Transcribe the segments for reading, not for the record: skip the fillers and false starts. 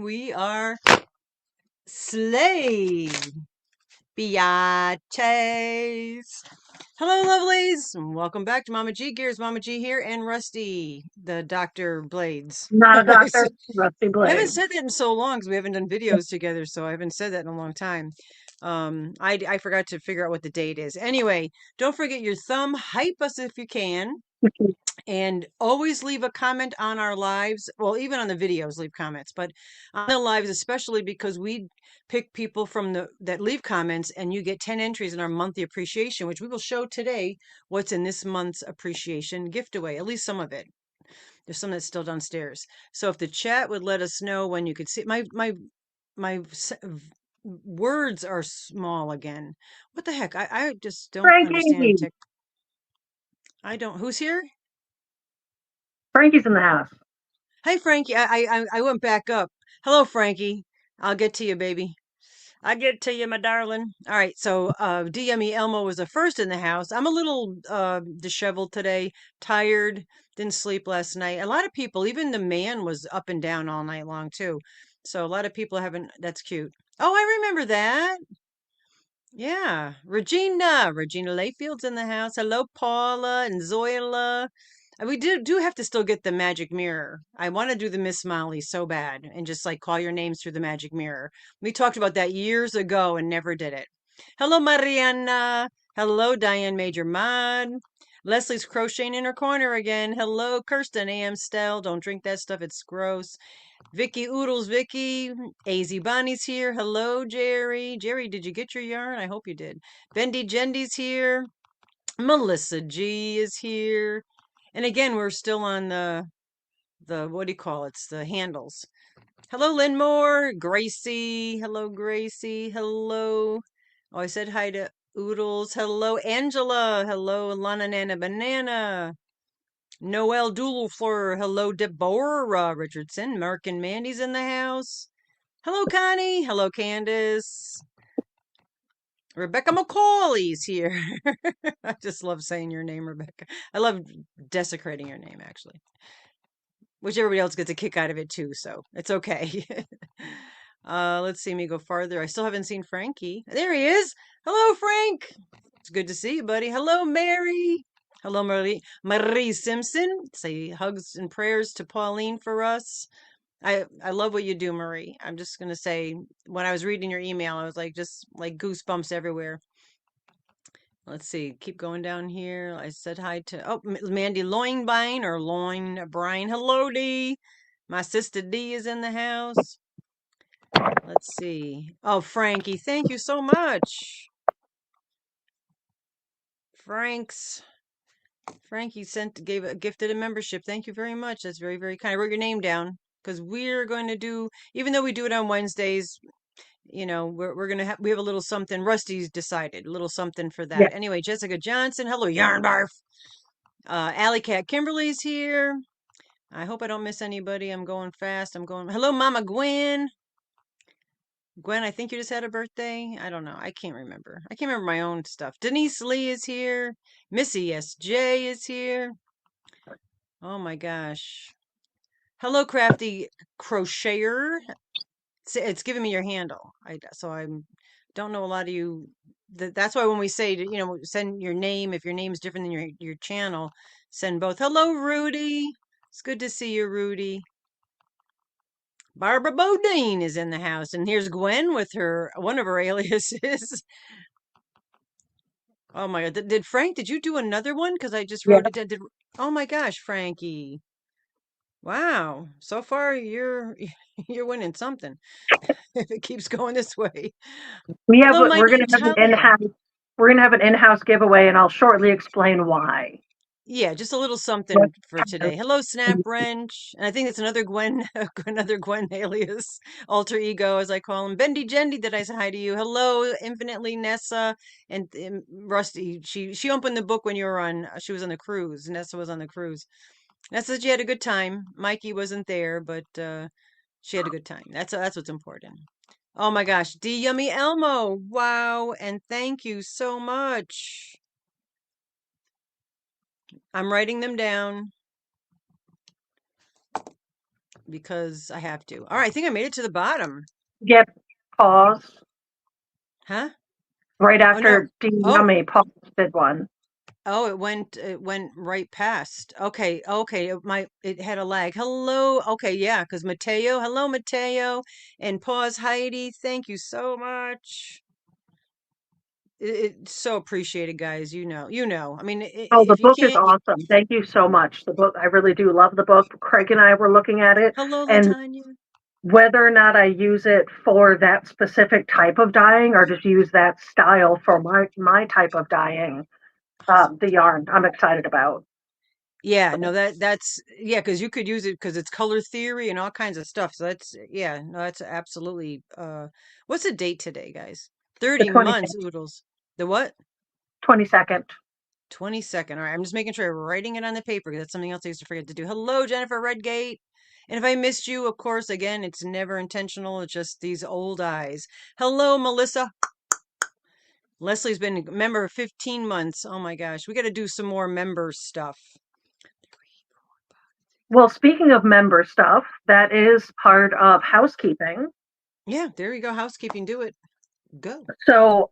we are Slay Biatches. Hello, lovelies. And welcome back to Mama G Gears. Mama G here and Rusty, the Dr. Blades. Not a I doctor, Rusty haven't Blade. said that in so long because we haven't done videos together, so I haven't said that in a long time. I forgot to figure out what the date is. Anyway, don't forget your thumb. Hype us if you can. And always leave a comment on our lives. Well, even on the videos, leave comments, but on the lives, especially because we pick people from that leave comments, and you get 10 entries in our monthly appreciation, which we will show today what's in this month's appreciation gift away, at least some of it. There's some that's still downstairs. So if the chat would let us know when you could see words are small again. What the heck? I just don't understand Frankie! tech. I don't. Who's here? Frankie's in the house. Hey, Frankie. I went back up. Hello, Frankie. I'll get to you, baby. I'll get to you, my darling. All right. So, DME Elmo was the first in the house. I'm a little disheveled today, tired, didn't sleep last night. A lot of people, even the man was up and down all night long, too. So, a lot of people haven't. That's cute. Oh, I remember that. Yeah. Regina Layfield's in the house. Hello, Paula and Zoila. We do have to still get the magic mirror. I want to do the Miss Molly so bad and just like call your names through the magic mirror. We talked about that years ago and never did it. Hello, Mariana. Hello, Diane Major Mod. Leslie's crocheting in her corner again. Hello, Kirsten AM Stell. Don't drink that stuff. It's gross. Vicky Oodles, Vicky. AZ Bonnie's here. Hello, Jerry. Jerry, did you get your yarn? I hope you did. Bendy Jendy's here. Melissa G is here. And again, we're still on the what do you call it? It's the handles. Hello, Linmore. Gracie. Hello, Gracie. Hello. Oh, I said hi to Oodles. Hello, Angela. Hello, Lana Nana Banana. Noelle Doulefleur. Hello, Deborah Richardson. Mark and Mandy's in the house. Hello, Connie. Hello, Candace. Rebecca McCauley's here. I just love saying your name, Rebecca. I love desecrating your name, actually, which everybody else gets a kick out of it too, so it's okay. Let's see me go farther. I still haven't seen Frankie. There he is. Hello, Frank. It's good to see you, buddy. Hello, Mary. Hello, Marie Simpson. Say hugs and prayers to Pauline for us. I love what you do, Marie. I'm just gonna say, when I was reading your email, I was like, just like goosebumps everywhere. Let's see. Keep going down here. I said hi to Mandy Loinbine or Loin Brine. Hello, D. My sister D is in the house. Let's see. Oh, Frankie, thank you so much. Frankie gifted a membership. Thank you very much. That's very, very kind. I wrote your name down because we're going to do, even though we do it on Wednesdays, we're gonna we have a little something. Rusty's decided a little something for that. Yeah. Anyway, Jessica Johnson. Hello, Yarn Barf. Alley Cat Kimberly's here. I hope I don't miss anybody. I'm going fast. Hello, Mama Gwen. Gwen, I think you just had a birthday. I don't know. I can't remember. I can't remember my own stuff. Denise Lee is here. Missy SJ is here. Oh my gosh. Hello, Crafty Crocheter. It's giving me your handle. I don't know a lot of you. That's why when we say send your name, if your name's different than your channel, send both. Hello, Rudy. It's good to see you, Rudy. Barbara Bodine is in the house, and here's Gwen with one of her aliases. Oh my God! Did Frank? Did you do another one? Because I just Yeah. wrote it down. Oh my gosh, Frankie! Wow, so far you're you're winning something. If it keeps going this way. Hello, We're Mike gonna have an Natalia. in-house giveaway, and I'll shortly explain why. Yeah, just a little But, something for today. Hello, Snap Wrench. And I think it's another Gwen, another Gwen alias, alter ego, as I call him. Bendy Jendy, did I say hi to you? Hello, Infinitely Nessa and Rusty. She opened the book when you were on. She was on the cruise. Nessa was on the cruise. Nessa said she had a good time. Mikey wasn't there, but she had a good time. That's what's important. Oh my gosh, D Yummy Elmo. Wow, and thank you so much. I'm writing them down. because I have to. All right, I think I made it to the bottom. Yep. Pause. Huh? Right Oh no. after Oh, Yummy, Pause did one. oh, it went right past. Okay, okay. It had a lag. Hello. Okay, yeah, because Mateo. Hello, Mateo. And pause Heidi. Thank you so much. It's so appreciated, guys. I mean, Oh, the if you book is can't, awesome. Thank you so much. The book, I really do love the book. Craig and I were looking at it, hello, and Latanya. whether or not I use it for that specific type of dyeing or just use that style for my type of dyeing, Awesome. the yarn I'm excited about. Yeah, no, that's yeah, because you could use it because it's color theory and all kinds of stuff. So that's yeah, no, that's absolutely what's the date today, guys? The 30 months, 22nd, oodles. The what? 22nd. 22nd. All right, I'm just making sure I'm writing it on the paper because that's something else I used to forget to do. Hello, Jennifer Redgate. And if I missed you, of course, again, it's never intentional. It's just these old eyes. Hello, Melissa. Leslie's been a member 15 months. Oh my gosh, we got to do some more member stuff. Well, speaking of member stuff, that is part of housekeeping. Yeah, there you go. Housekeeping, do it. Go. So,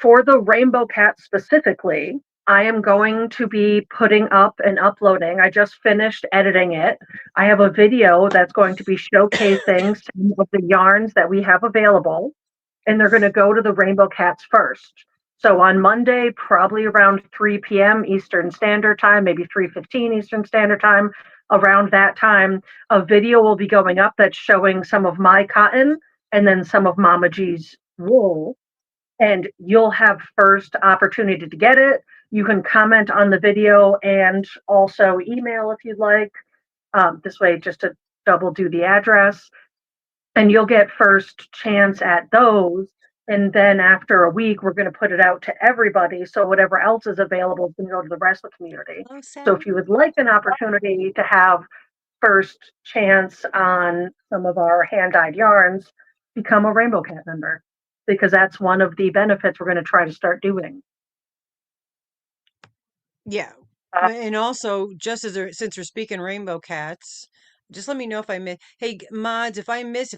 for the Rainbow Cat specifically, I am going to be putting up and uploading. I just finished editing it. I have a video that's going to be showcasing some of the yarns that we have available, and they're going to go to the Rainbow Cats first. So on Monday, probably around 3 p.m. Eastern Standard Time, maybe 3:15 Eastern Standard Time, around that time, a video will be going up that's showing some of my cotton and then some of Mama G's wool, and you'll have first opportunity to get it. You can comment on the video and also email if you'd like. This way, just to double do the address, and you'll get first chance at those. And then after a week, we're going to put it out to everybody. So whatever else is available is going to go to the rest of the community. Hello, So if Sally. you would like an opportunity to have first chance on some of our hand dyed yarns, become a Rainbow Cat member because that's one of the benefits we're going to try to start doing. Yeah. Uh, And also, just since we're speaking rainbow cats, just let me know if I miss. Hey, mods, if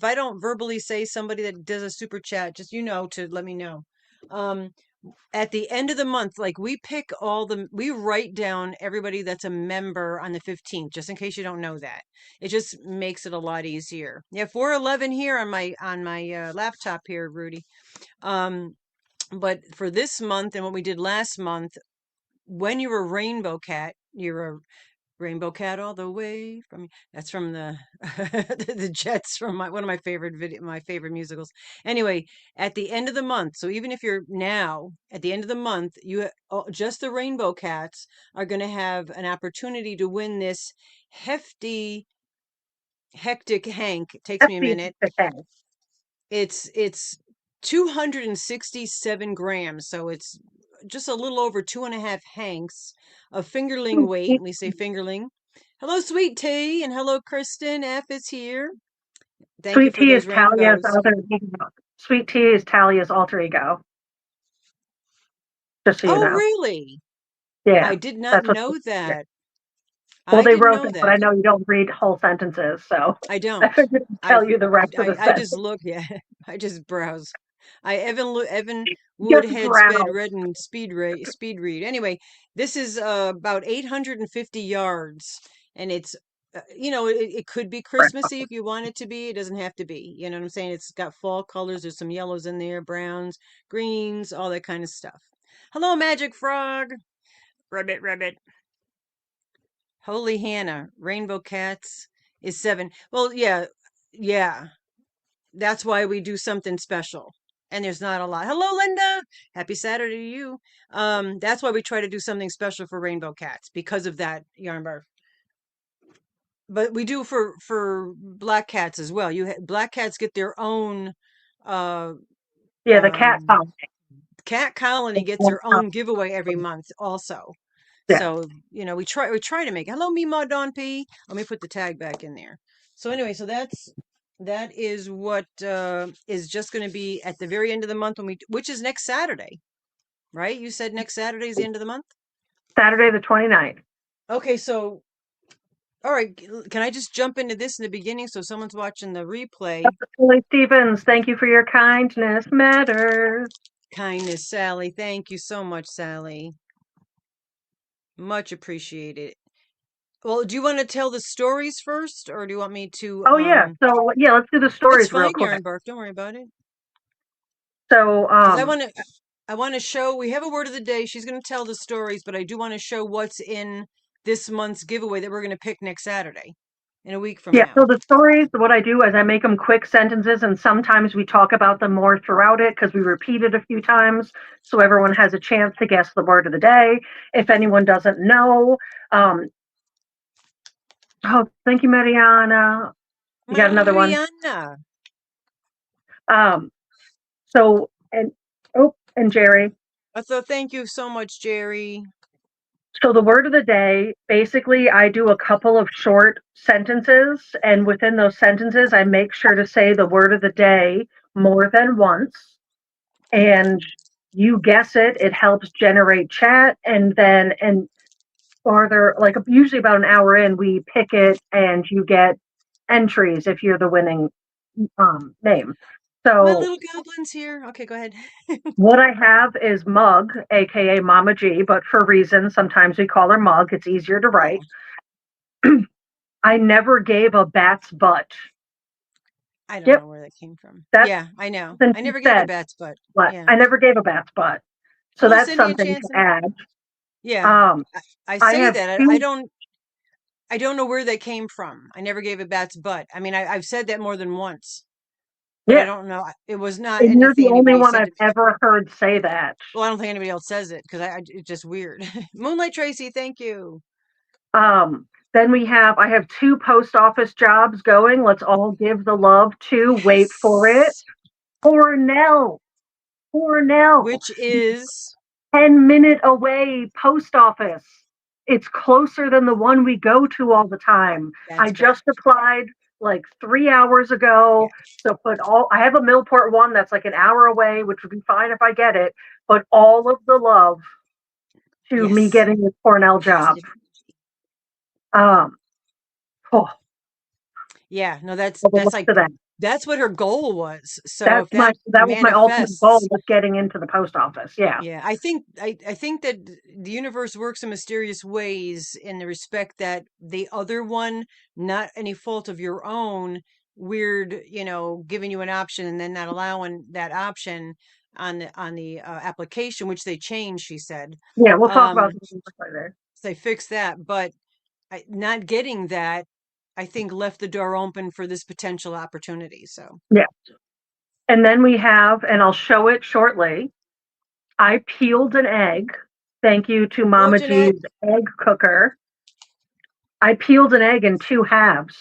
I don't verbally say somebody that does a super chat, just to let me know. Um, at the end of the month, like we write down everybody that's a member on the 15th, just in case you don't know that. It just makes it a lot easier. Yeah, 411 here on my laptop here, Rudy. Um, but for this month and what we did last month, when you're a rainbow cat, you're a rainbow cat all the way from that's from the the Jets from one of my favorite musicals. Anyway, at the end of the month, so even if you're now at the end of the month, just the rainbow cats are going to have an opportunity to win this hefty hectic Hank. It takes me a FB minute. okay. It's 267 grams, so it's just a little over 2.5 hanks of fingerling weight. We say fingerling. Hello, Sweet Tea, and hello, Kristen. F is here. Thank you Sweet for Tea is those Talia's rainbows. other ego. Sweet Tea is Talia's alter ego, just so you Oh, know. really? I Yeah, did not that's what. know Yeah. that. Well, I they didn't wrote know that, but I that. know you don't read whole sentences, so I I don't. figured to I tell you the rest of the I just sentence. look, yeah. I just browse. Evan Just Woodhead sped browse. read and speed read. Anyway, this is about 850 yards, and it's it could be Christmassy if you want it to be. It doesn't have to be. You know what I'm saying? It's got fall colors. There's some yellows in there, browns, greens, all that kind of stuff. Hello, Magic Frog. Rabbit, rabbit. Holy Hannah, Rainbow Cats is 7. Well, yeah, yeah. That's why we do something special. And there's not a lot. Hello, Linda. Happy Saturday to you. That's why we try to do something special for Rainbow Cats because of that yarn bar. But we do for black cats as well. Black cats get their own uh Yeah, the cat um found cat colony gets it. their own giveaway every month also. Yeah. So, we try to make it. Hello, Mima Don P. Let me put the tag back in there. So anyway, that is what is just going to be at the very end of the month which is next Saturday, right? You said next Saturday is the end of the month. Saturday the 29th. Okay, so All right, can I just jump into this in the beginning so someone's watching the replay? Julie Stevens, thank you for your kindness. Matters. Kindness, Sally. Thank you so much, Sally. Much appreciated. Well, do you want to tell the stories first, or do you want me to Oh yeah. So yeah, let's do the That's stories real fine, quick. Yarn Bark. Don't worry about it. So Because I want to show. We have a word of the day. She's going to tell the stories, but I do want to show what's in this month's giveaway that we're going to pick next Saturday, in a week from yeah, now. so the stories, what I do is I make them quick sentences, and sometimes we talk about them more throughout it because we repeat it a few times, so everyone has a chance to guess the word of the day. If anyone doesn't know, um, oh, thank you, Mariana. You got another one. Mariana. Um, so and oh, and Jerry. So thank you so much, Jerry. So the word of the day, basically, I do a couple of short sentences, and within those sentences, I make sure to say the word of the day more than once. And you guess it. It helps generate chat, and then and farther, like usually about an hour in, we pick it, and you get entries if you're the winning name. My So little goblin's here. Okay, go ahead. what I have is Mug, aka Mama G, but for reasons sometimes we call her Mug. It's easier to Yeah, write. I never gave a bat's butt. I don't Yep, know where that came from. that's Yeah, I know. something I she never gave a said, bat's butt. but Yeah. I never gave a bat's butt. So Hello, that's Cindy and something to Jansen. add. Yeah, Um, I I say have that. I two, don't. I don't know where that came from. I never gave a bat's butt. I mean, I've said that more than once, but I yeah, don't know. It was not and you're anything the only anybody one said I've to me. ever heard say that. Well, I don't think anybody else says it because it's just weird. Moonlight Tracy, thank you. Then I have two post office jobs going. Let's all give the love to, wait for it, Yes. Cornell. Cornell. Which is 10-minute away post office. It's closer than the one we go to all the time. I that's just correct. applied like 3 hours Yeah. ago. So I have a Millport one that's like an hour away, which would be fine if I get it. But all of the love to me Yes. getting this Cornell job. Positive. Um, oh, Yeah. No, that's well, that's look like to that. that's what her goal was. So if that That was my ultimate goal manifests, was getting into the post office. Yeah. yeah, I think that the universe works in mysterious ways in the respect that the other one, not any fault of your own, weird, giving you an option and then not allowing that option on the application, which they changed, she said. Yeah, we'll talk about Um, that later. so they fixed that, but not getting that, I think left the door open for this potential opportunity. So, Yeah. And then and I'll show it shortly. I peeled an egg. Thank you to hello, Mama Jeanette. G's egg cooker. I peeled an egg in two halves,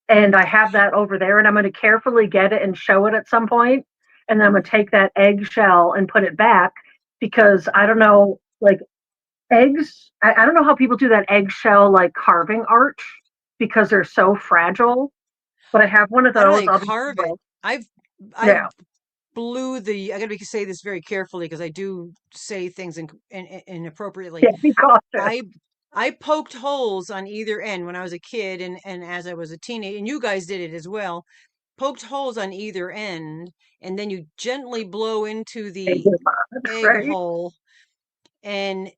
and I have that over there, and I'm going to carefully get it and show it at some point, and then I'm going to take that eggshell and put it back because I don't know, like eggs. I don't know how people do that eggshell like carving art because they're so fragile. But I have one of I don't know how those. you I'll be carve it. I've yeah, I've I gotta say this very carefully because I do say things inappropriately. yeah, be cautious. I I poked holes on either end when I was a kid and as I was a teenager, and you guys did it as well. Poked holes on either end, and then you gently blow into the egg Right? hole and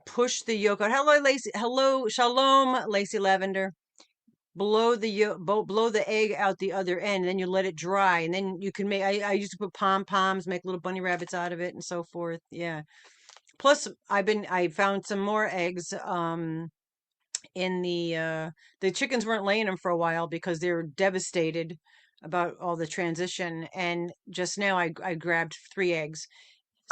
push the yolk out. Hello, Lacey. Hello, shalom, Lacey Lavender. Blow the egg out the other end, and then you let it dry, and then you can make. I used to put pom poms, make little bunny rabbits out of it, and so forth. Yeah. Plus, I found some more eggs. In the chickens weren't laying them for a while because they were devastated about all the transition, and just now I grabbed 3 eggs.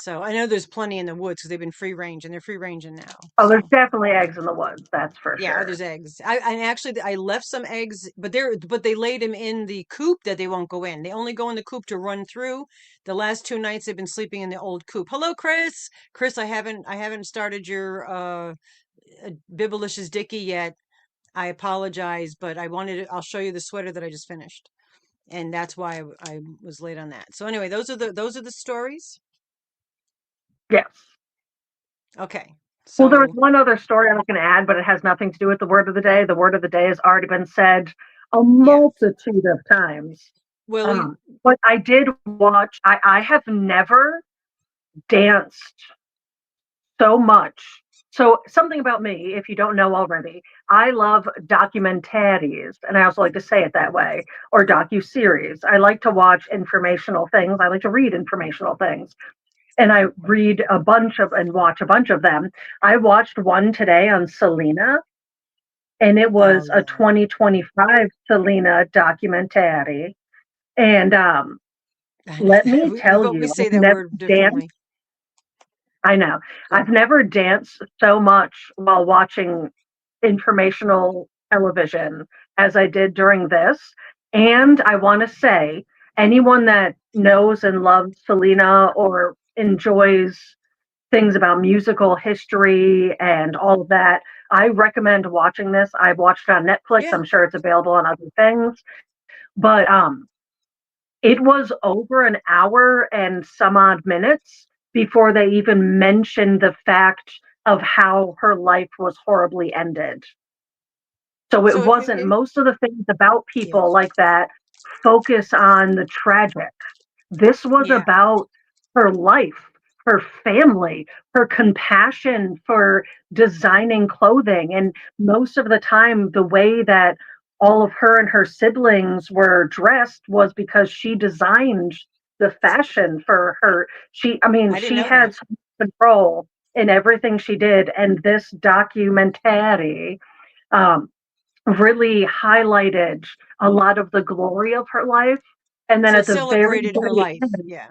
So I know there's plenty in the woods because they've been free range and they're free ranging now. Oh, there's So. definitely eggs in the woods. That's for Yeah, sure. there's eggs. I actually I left some eggs, but they laid them in the coop that they won't go in. They only go in the coop to run through. The last 2 nights they've been sleeping in the old coop. Hello, Chris. Chris, I haven't started your Bibelicious Dicky yet. I apologize, but I'll show you the sweater that I just finished. And that's why I was late on that. So anyway, those are the stories. Yes. Okay. Well, there was So, one other story I was going to add, but it has nothing to do with the word of the day. The word of the day has already been said a yeah. multitude of times. Well, we, But I did watch, I have never danced so much. So, something about me, if you don't know already, I love documentaries, and I also like to say it that way, or docu-series. I like to watch informational things. I like to read informational things, and I read a bunch of and watch a bunch of them. I watched one today on Selena, and it oh, was a yeah. 2025 Selena documentary. And I know. let me We tell vote, we you, say that word differently. I know. Go I've never danced so much while watching informational television as I did during this. And I want to say, anyone that knows and loves Selena or enjoys things about musical history and all of that, I recommend watching this. I've watched it on Netflix. Yeah. I'm sure it's available on other things. But it was over an hour and some odd minutes before they even mentioned the fact of how her life was horribly ended. So it So wasn't most of the things about yeah, people like that focus on the tragic. This was yeah. about her life, her family, her compassion for designing clothing. And most of the time, the way that all of her and her siblings were dressed was because she designed the fashion for her. I mean, I didn't she know that. had some control in everything she did. And this documentary, um, really highlighted a lot of the glory of her life. And then So it at the very, celebrated her very life. end, Yeah.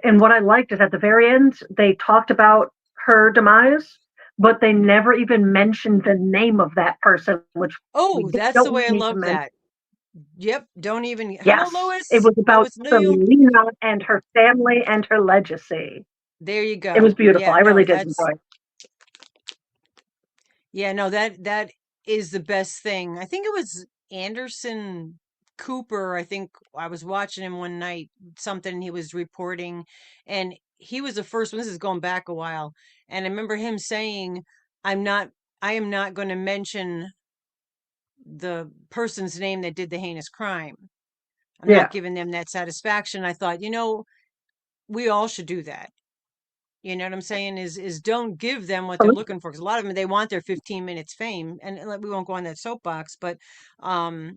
and what I liked is at the very end, they talked about her demise, but they never even mentioned the name of that person, which we Oh, that's the don't way I need to love mention. that. Yep. Don't even. Hello, Yes, it Lois. was about Lois Neal. Selena and her family and her legacy. There you It was go. beautiful. Yeah. I No, really did that's, enjoy it. yeah, no, that is the best thing. I think it was Anderson Cooper. I think I was watching him one night, something he was reporting, and he was the first one. This is going back a while. And I remember him saying, I'm not, I am not going to mention the person's name that did the heinous crime. I'm not Yeah, giving them that satisfaction. I thought, we all should do that. You know what I'm saying? Is don't give them what they're absolutely. looking for, because a lot of them, they want their 15 minutes fame, and we won't go on that soapbox. But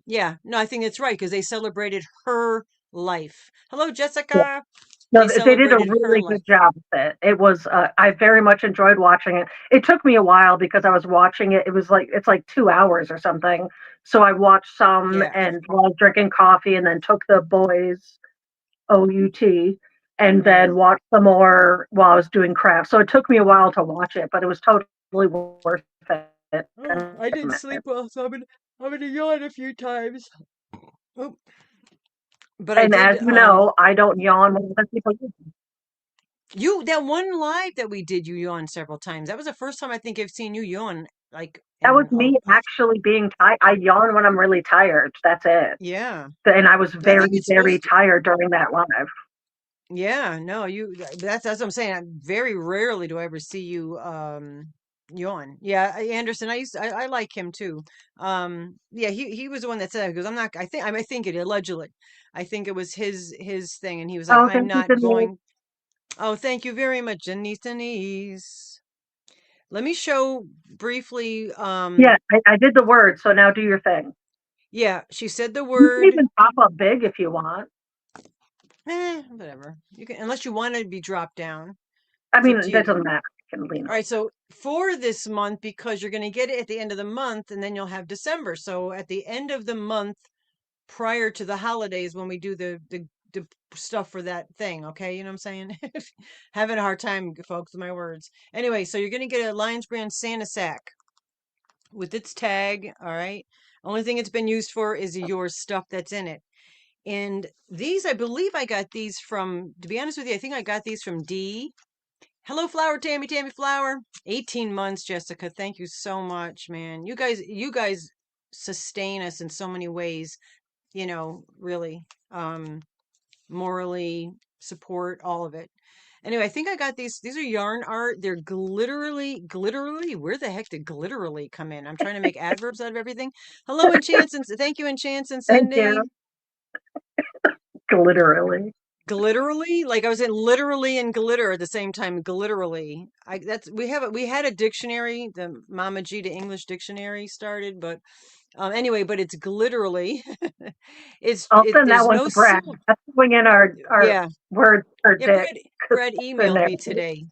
yeah, no, I think it's right because they celebrated her life. Hello, Jessica. No, They they did a celebrated her really life. good job with it. It was, I very much enjoyed watching it. It took me a while because I was watching it. It was like, it's like 2 hours or something. So I watched some Yeah. and while I was drinking coffee and then took the boys OUT and Right. then watched some more while I was doing crafts. So it took me a while to watch it, but it was totally worth it. Oh, I didn't sleep well, so I'm gonna yawn a few times. Oh, but I And did as you know, I don't yawn when other people do. you that one live that we did, you yawned several times. That was the first time I think I've seen you yawn like That was in me actually being tired. I yawn when I'm really tired. That's it. yeah. And I was I very, think it's very supposed to. tired during that live. Yeah, no, that's what I'm saying. Very rarely do I ever see you yawn. Yeah, Anderson, I like him too. Yeah, he was the one that said because I think it allegedly. I think it was his thing, and he was like, Oh, I'm thank you, not Denise. going. Oh, thank you very much, Denise. Let me show briefly. Yeah, I did the word, so now do your thing. Yeah, she said the You can word. even pop up big if you want. Whatever. You can, unless you want to be dropped down. I It's up to mean, that you. doesn't matter. I can lean All over. right, so for this month, because you're going to get it at the end of the month and then you'll have December. So at the end of the month, prior to the holidays, when we do the stuff for that thing, okay? You know what I'm saying? Having a hard time, folks, with my words. Anyway, so you're going to get a Lions brand Santa sack with its tag, all right? Only thing it's been used for is your stuff that's in it. And these, I believe I got these from, to be honest with you, I think I got these from D. Hello, Flower Tammy, Tammy Flower. 18 months, Jessica. Thank you so much, man. You guys sustain us in so many ways, really. Morally, support, all of it. Anyway, I think I got these. These are yarn art. They're glitterly. Where the heck did glitterly come in? I'm trying to make adverbs out of everything. Hello, Enchants, and thank you, Enchants and Thank you. Cindy. Literally. Glitterly, like I was in literally and glitter at the same time. Glitterly. I that's we had a dictionary. The Mama G to English dictionary started, but anyway, but it's glitterally. I'll send that There's one no to Brad. syllable. That's going in our Yeah, words for yeah. dick Brad in emailed there. me today.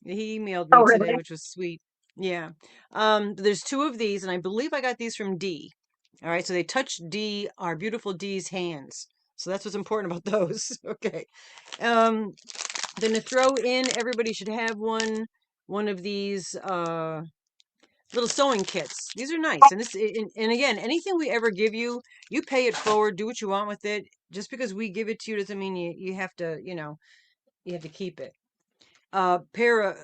He emailed Oh, me today, really? which was sweet. Yeah. There's two of these, and I believe I got these from D. All right, so they touched D, our beautiful D's hands. So that's what's important about those. Okay. Um, then to throw in, everybody should have one of these little sewing kits. These are nice. And again, anything we ever give you, you pay it forward, do what you want with it. Just because we give it to you doesn't mean you have to, you have to keep it. Pair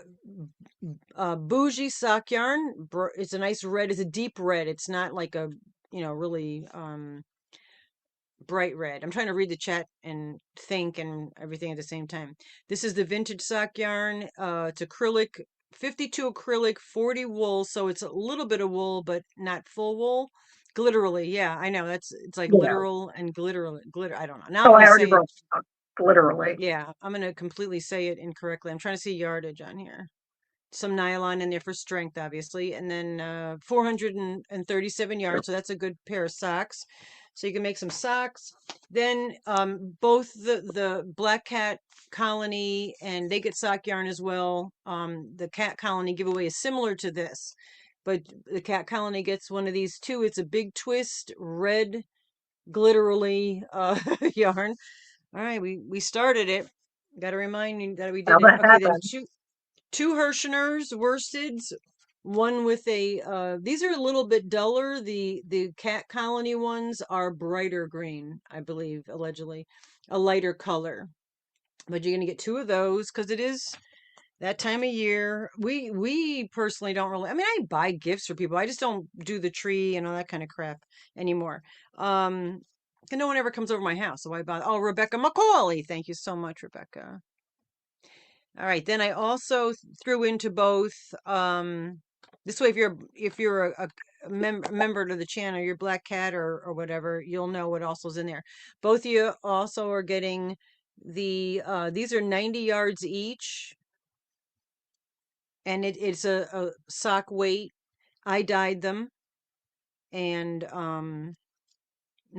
of bougie sock yarn. It's a nice red. It's a deep red. It's not like a, really bright red. I'm trying to read the chat and think and everything at the same time. This is the vintage sock yarn. It's acrylic, 52 acrylic, 40 wool. So it's a little bit of wool, but not full wool. Glitterally, yeah, I know. It's like Yeah. literal and glitter. I don't know. Now I'm Oh, I gonna already say it. wrote it down. Literally. Yeah, I'm gonna completely say it incorrectly. I'm trying to see yardage on here. Some nylon in there for strength, obviously, and then 437 yards. So that's a good pair of socks. So you can make some socks. Then both the Black Cat Colony and they get sock yarn as well. The Cat Colony giveaway is similar to this, but the Cat Colony gets one of these too. It's a big twist, red, glitterly yarn. All right, we started it. Got to remind you that we How did it. that Okay, then happened. two Hirschners worsteds, one with a these are a little bit duller. The cat colony ones are brighter green, I believe, allegedly, a lighter color. But you're gonna get two of those because it is that time of year. We personally don't really. I mean, I buy gifts for people. I just don't do the tree and all that kind of crap anymore. Um, and no one ever comes over my house, so why bother? Oh, Rebecca McCauley, thank you so much, Rebecca. All right, then I also threw into both. This way, if you're a member to the channel, your Black Cat or whatever, you'll know what also is in there. Both of you also are getting these are 90 yards each, and it's a sock weight. I dyed them, and now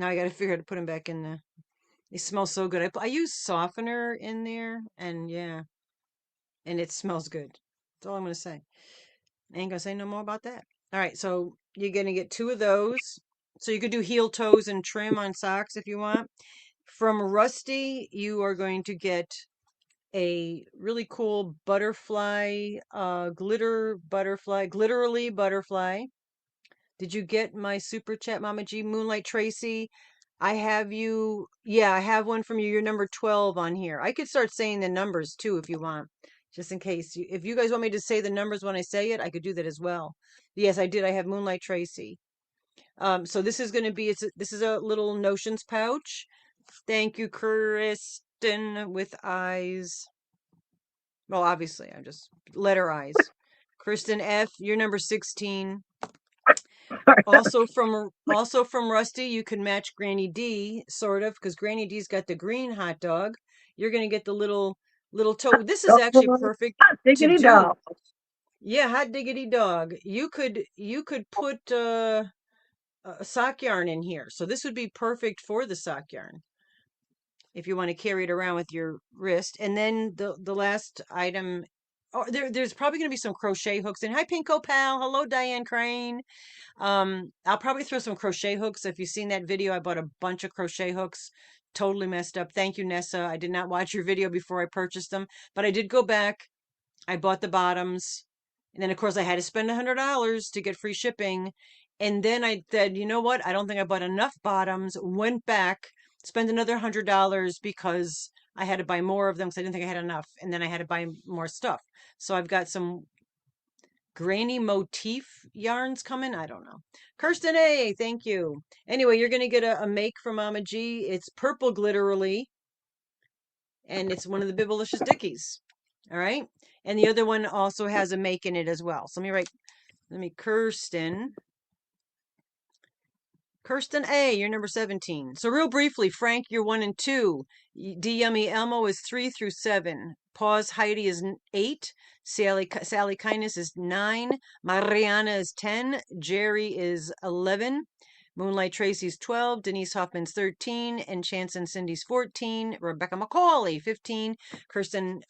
I got to figure out how to put them back in the. They smell so good. I use softener in there, and yeah, and it smells good. That's all I'm gonna say. I ain't gonna say no more about that. All right, so you're gonna get two of those. So you could do heel toes and trim on socks if you want. From Rusty, you are going to get a really cool butterfly, glitterly butterfly. Did you get my super chat, Mama G? Moonlight Tracy? Yeah, I have one from you. You're number 12 on here. I could start saying the numbers too if you want, just in case. If you guys want me to say the numbers when I say it, I could do that as well. Yes, I did. I have Moonlight Tracy. So this is going to be, this is a little notions pouch. Thank you, Kristen with eyes. Well, obviously, I'm just letter eyes. Kristen F, you're number 16. Also from Rusty, you can match Granny D, sort of, because Granny D's got the green hot dog. You're gonna get the little toe. This is actually perfect Hot to diggity do. dog. Yeah, hot diggity dog. You could put a sock yarn in here. So this would be perfect for the sock yarn if you want to carry it around with your wrist. And then the last item, oh, there's probably gonna be some crochet hooks in. Hi, Pinko Pal. Hello, Diane Crane. I'll probably throw some crochet hooks. If you've seen that video, I bought a bunch of crochet hooks. Totally messed up. Thank you, Nessa. I did not watch your video before I purchased them, but I did go back. I bought the bottoms. And then, of course, I had to spend $100 to get free shipping. And then I said, you know what? I don't think I bought enough bottoms. Went back, spent another $100 because I had to buy more of them because I didn't think I had enough. And then I had to buy more stuff. So I've got some granny motif yarns coming. I don't know. Kirsten A, thank you. Anyway, you're gonna get a make from Mama G. It's purple glitterly. and it's one of the Bibblicious Dickies. All right. And the other one also has a make in it as well. So let me Kirsten A, you're number 17. So real briefly, Frank, you're 1 and 2. D Yummy Elmo is 3 through 7. Pause Heidi is 8. Sally Kindness is 9. Mariana is 10. Jerry is 11. Moonlight Tracy's 12. Denise Hoffman's 13. And Chance and Cindy's 14. Rebecca McCauley, 15. Kristen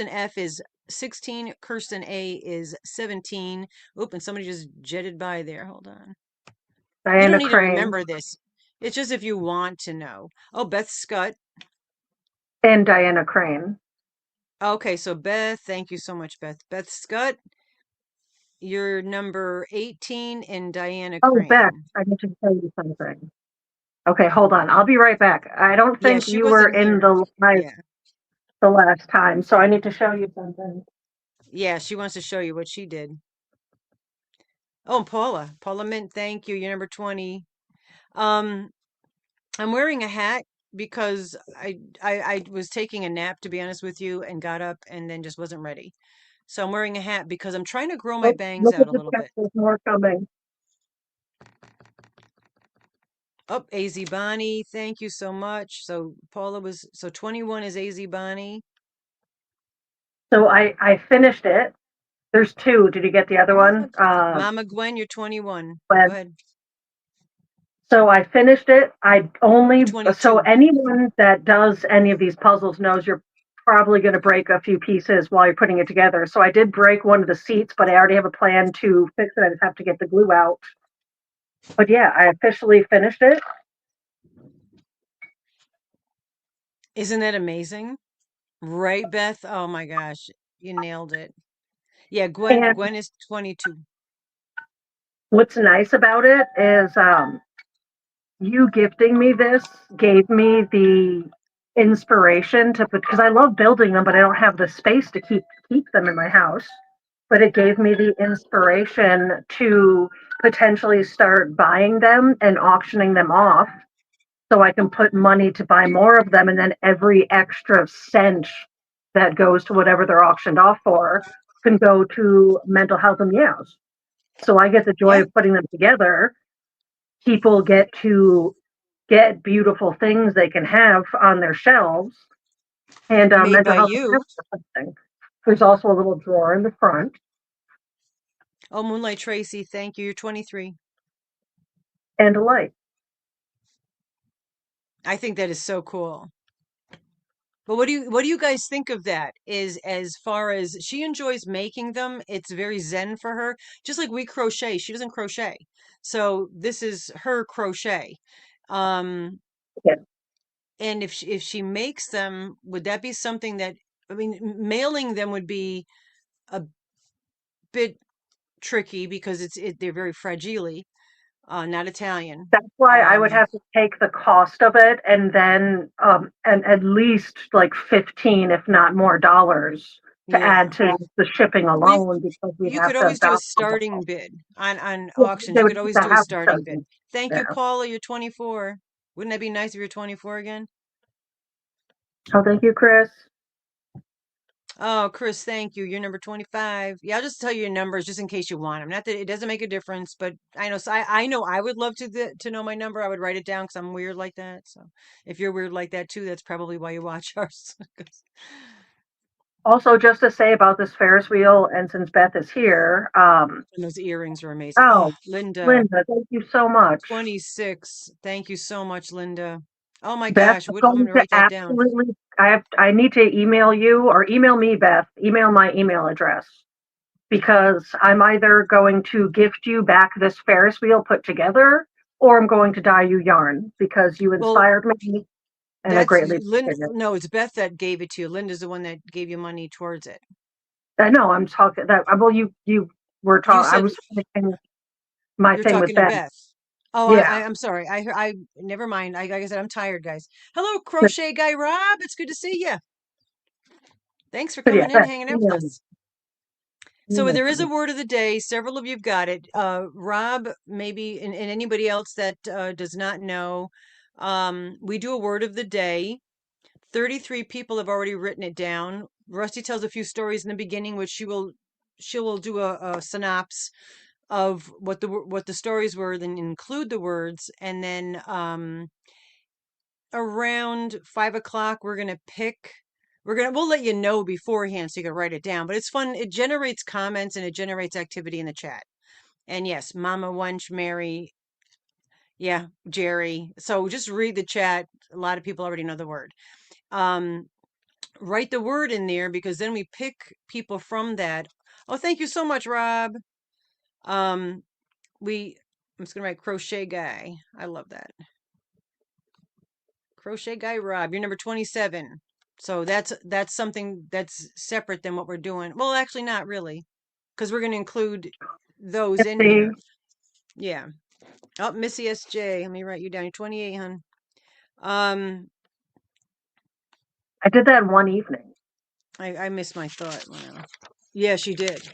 F is 16. Kirsten A is 17. Oop, and somebody just jetted by there. Hold on. You don't Diana need to Crane, remember this. It's just if you want to know. Oh, Beth Scott. and Diana Crane. Okay, so Beth, thank you so much, Beth. Beth Scott, you're number 18, and Diana Oh, Beck, Crane. I need to tell you something. Okay, hold on. I'll be right back. I don't Yeah, think she you were wasn't in here. the live Yeah. the last time, so I need to show you something. Yeah, she wants to show you what she did. Oh, and Paula. Paula Mint, thank you. You're number 20. Um, I'm wearing a hat because I was taking a nap, to be honest with you, and got up and then just wasn't ready. So I'm wearing a hat because I'm trying to grow my Oh, bangs look out at a the little chat. bit. There's more coming. Oh, AZ Bonnie, thank you so much. So Paula was, so 21 is AZ Bonnie. So I finished it. There's two. Did you get the other Mama, one? Mama Gwen, you're 21. Go When ahead. so I finished it. I You're only so 22. anyone that does any of these puzzles knows you're probably going to break a few pieces while you're putting it together. So I did break one of the seats, but I already have a plan to fix it. I just have to get the glue out. But yeah, I officially finished it. Isn't that amazing? Right, Beth? Oh my gosh, you nailed it. Yeah, And Gwen is 22. what's nice about it is you gifting me this gave me the inspiration to put because I love building them, but I don't have the space to keep them in my house. But it gave me the inspiration to potentially start buying them and auctioning them off so I can put money to buy more of them, and then every extra cent that goes to whatever they're auctioned off for can go to mental health and meows. So I get the joy Yeah, of putting them together. People get to get beautiful things they can have on their shelves, and made mental by health and you. something. There's also a little drawer in the front Oh, Moonlight Tracy, thank you. You're 23. and a light. I think that is so cool. But what do you guys think of that? Is as far as she enjoys making them, it's very zen for her. Just like we crochet, she doesn't crochet. So this is her crochet. Um, Yeah, and if she makes them, would that be something that, I mean, mailing them would be a bit tricky because they're very fragile, not Italian. that's why I would Um, have to take the cost of it and then and at least like 15, if not more dollars to add yeah. to the shipping Well, alone because we you have could to always do a balance them starting all. bid on Yeah, auctions. they You would could have always to do a have starting bid. chosen. Thank you, Yeah. Paula. You're 24. Wouldn't that be nice if you're 24 again? Oh, thank you, Chris. Oh, Chris, thank you. You're number 25. Yeah, I'll just tell you your numbers just in case you want them. Not that it doesn't make a difference, but I know, so I know I would love to know my number. I would write it down because I'm weird like that. So if you're weird like that too, that's probably why you watch ours. 'Cause- Also, just to say about this Ferris wheel, and since Beth is here, and those earrings are amazing. oh, Oh, Linda, Linda, thank you so much. 26. Thank you so much, Linda. Oh my Beth gosh, is I'm going gonna to write that down. absolutely. I need to email you or email me, Beth. Email my email address because I'm either going to gift you back this Ferris wheel put together, or I'm going to dye you yarn because you Well, inspired me, and I that's greatly Linda. appreciate it. No, it's Beth that gave it to you. Linda's the one that gave you money towards it. I know I'm talking that. Well, you were You talking. I said was finishing my you're thing with talking to Beth. Beth. Oh, Yeah. I'm sorry. I never mind. Like I said, I'm tired, guys. Hello, crochet guy Rob. It's good to see you. Thanks for But yeah, coming in, Beth, hanging out with email me. us. So Email there is a me. word of the day. Several of you've got it. Rob, maybe, and anybody else that does not know, we do a word of the day 33 people have already written it down. Rusty tells a few stories in the beginning, which she will do a synopsis of what the stories were, then include the words, and then around 5 o'clock we'll let you know beforehand so you can write it down. But it's fun. It generates comments and it generates activity in the chat. And yes, Mama Wench, Mary, yeah, Jerry. So just read the chat. A lot of people already know the word. Um, Write the word in there because then we pick people from that. Oh, thank you so much, Rob. Um, we I'm just gonna write crochet guy. I love that. Crochet guy Rob, you're number 27. So that's something that's separate than what we're doing. Well, actually not really, because we're gonna include those in See, here. Yeah. Oh, Missy SJ. Let me write you down. You're 28, hon. Um, I did that in one evening. I missed my thought. Wow. Yeah, she did.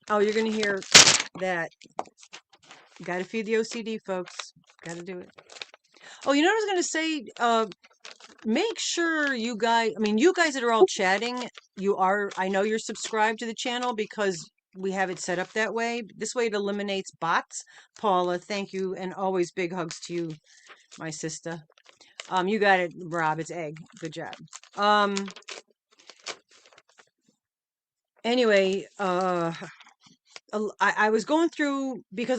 Oh, you're gonna hear that. Gotta feed the OCD, folks. Gotta do it. Oh, you know what I was gonna say? Make sure you guys that are all chatting, I know you're subscribed to the channel because we have it set up that way. This way it eliminates bots. Paula, thank you, and always big hugs to you, my sister. You got it, Rob. It's egg. Good job. Um, anyway, I was going through because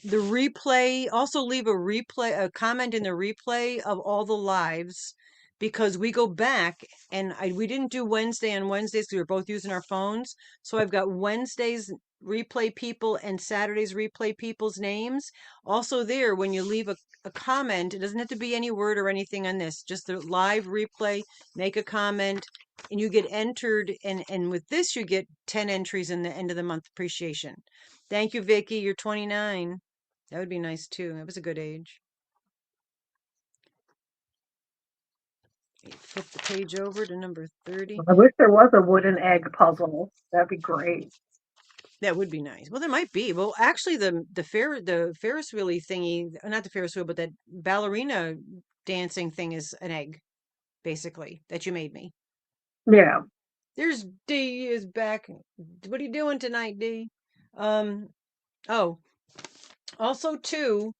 the replay, also leave a comment in the replay of all the lives because we go back and we didn't do Wednesday on Wednesdays because we were both using our phones. So I've got Wednesday's replay people and Saturday's replay people's names. Also there, when you leave a comment, it doesn't have to be any word or anything on this, just the live replay, make a comment and you get entered, and with this you get 10 entries in the end of the month appreciation. Thank you, Vicky. You're 29. That would be nice too. That was a good age. Flip the page over to number 30. I wish there was a wooden egg puzzle. That'd be great. That would be nice. Well, there might be. Well, actually, the Ferris wheel thingy, not the Ferris wheel, but that ballerina dancing thing is an egg, basically, that you made me. Yeah. There's D is back. What are you doing tonight, D? Um. Oh, also too,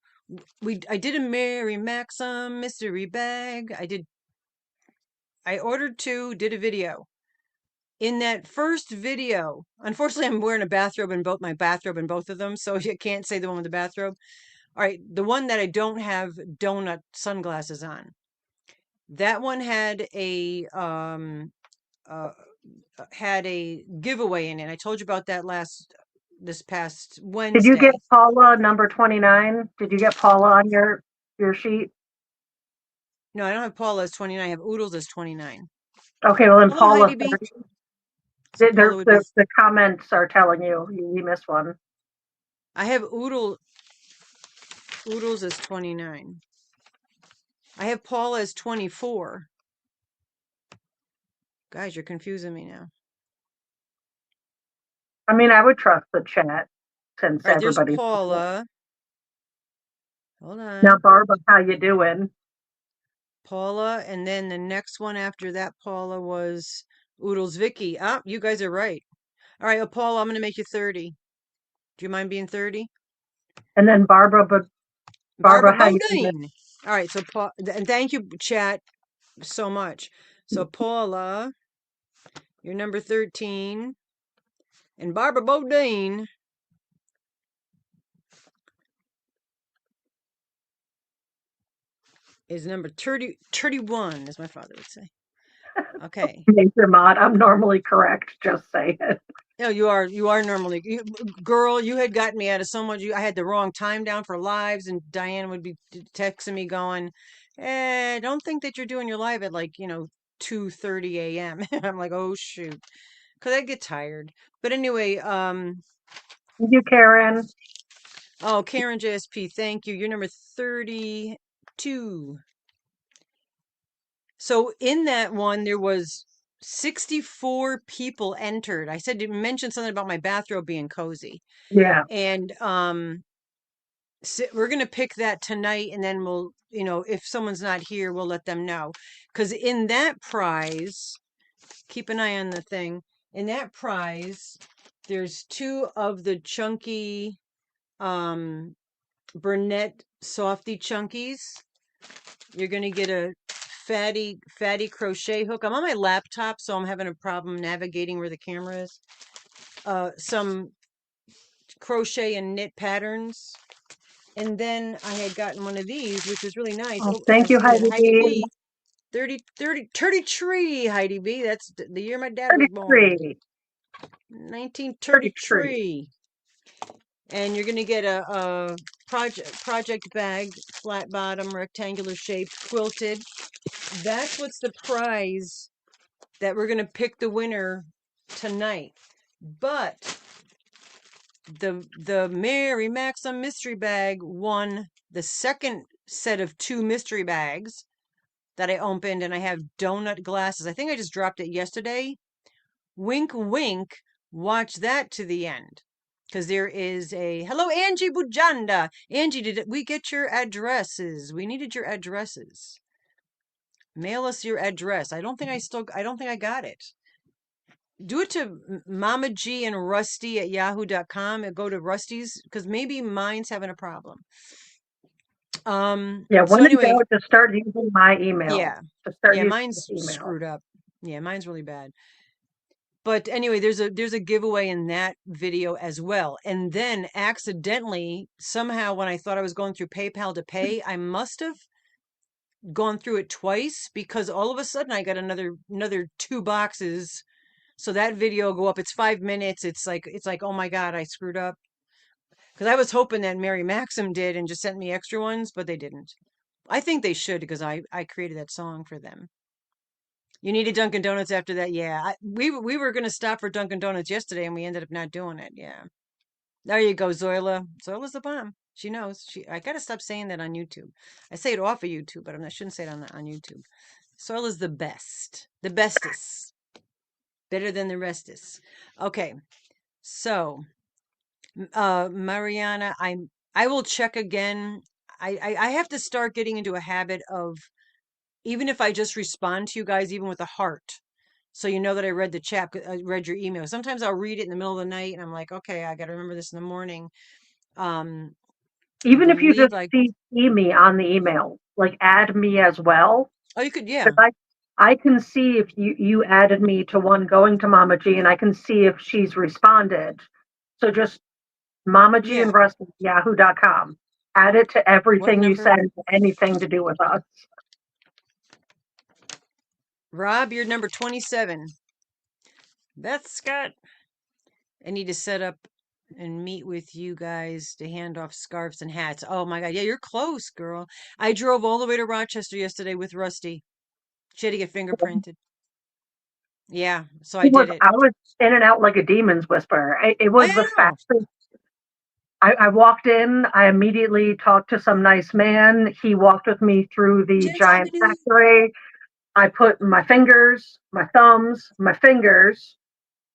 I did a Mary Maxim mystery bag. I ordered two, did a video. In that first video, unfortunately, I'm wearing a bathrobe in both of them, so you can't say the one with the bathrobe. All right, the one that I don't have donut sunglasses on. That one uh, had a giveaway in it. I told you about that this past Did you get Wednesday. Paula number 29? Did you get Paula on your sheet? No, I don't have Paula as 29. I have Oodles as 29. Okay, well then Hello, Paula Heidi B. 30. So Paula would be. The comments are telling you missed one. I have Oodles as 29. I have Paula as 24. Guys, you're confusing me now. I mean, I would trust the chat since All right, there's everybody's Paula. Hold now. on. Barbara, how you doing? Paula, and then the next one after that, Paula, was Oodles Vicky. Ah, you guys are right. All right, Paula, I'm going to make you 30. Do you mind being 30? And then Barbara, but Barbara Barbara, how you doing? Bodine. All right, so and thank you, chat, so much. So Paula, you're number 13, and Barbara Bodine is number 31, as my father would say. Okay. Major mod. I'm normally correct. Just say it. No, you are normally girl. You had gotten me out of so much. I had the wrong time down for lives, and Diane would be texting me going, don't think that you're doing your live at like 2:30 a.m." I'm like, oh shoot, because I get tired. But anyway, Thank you, Karen. oh, Karen JSP, thank you. You're number 32. So in that one, there was 64 people entered. I said to mention something about my bathrobe being cozy. Yeah. And we're gonna pick that tonight, and then we'll, if someone's not here, we'll let them know. Because in that prize, keep an eye on the thing. In that prize, there's two of the chunky um Burnett softy chunkies. You're gonna get a fatty crochet hook. I'm on my laptop, so I'm having a problem navigating where the camera is. Some crochet and knit patterns. And then I had gotten one of these, which was really nice. Oh, Oh, thank you, wait a minute, Heidi Heidi B. B. 30 tree, Heidi B. That's the year my dad was born. 33, 33. 1933. And you're going to get a project bag, flat bottom, rectangular shaped, quilted. That's what's the prize that we're going to pick the winner tonight. But the Mary Maxim mystery bag won the second set of two mystery bags that I opened, and I have donut glasses. I think I just dropped it yesterday. Wink, wink. Watch that to the end. Because there is a hello, Angie Bujanda. Angie, did we get your addresses? We needed your addresses. Mail us your address. I don't think I got it. Do it to Mama G and Rusty at yahoo.com and go to Rusty's because maybe mine's having a problem. Yeah, So when in anyway, doubt, just start using my email. yeah. Just start Yeah, using this mine's email. screwed up. Yeah, mine's really bad. But anyway, there's a giveaway in that video as well. And then accidentally, somehow when I thought I was going through PayPal to pay, I must have gone through it twice because all of a sudden I got another two boxes. So that video go up. It's 5 minutes. It's like, oh my God, I screwed up. Because I was hoping that Mary Maxim did and just sent me extra ones, but they didn't. I think they should because I created that song for them. You needed Dunkin' Donuts after that, yeah. We were gonna stop for Dunkin' Donuts yesterday, and we ended up not doing it. Yeah, there you go, Zoila. Zoila's the bomb. She knows. I gotta stop saying that on YouTube. I say it off of YouTube, but I shouldn't say it on YouTube. Zoila's the best, the bestest, better than the restus. Okay, so Mariana, I will check again. I have to start getting into a habit of even if I just respond to you guys, even with a heart, so you know that I read the chat, I read your email. Sometimes I'll read it in the middle of the night, and I'm like, okay, I got to remember this in the morning. Um, I Even if you believe just like, see me on the email, like add me as well. oh, you could, yeah, Because I can see if you added me to one going to Mama G, and I can see if she's responded. So just Mama G yeah. and Russ at yahoo.com. Add it to What everything you number? send, anything to do with us. Rob, you're number 27. Beth Scott. I need to set up and meet with you guys to hand off scarves and hats. Oh my God, yeah, you're close, girl. I drove all the way to Rochester yesterday with Rusty. She had to get fingerprinted. Yeah, so I did it. I was in and out like a demon's whisper. It I was the know. fastest. I walked in. I immediately talked to some nice man. He walked with me through the giant factory. I put my fingers, my thumbs, my fingers,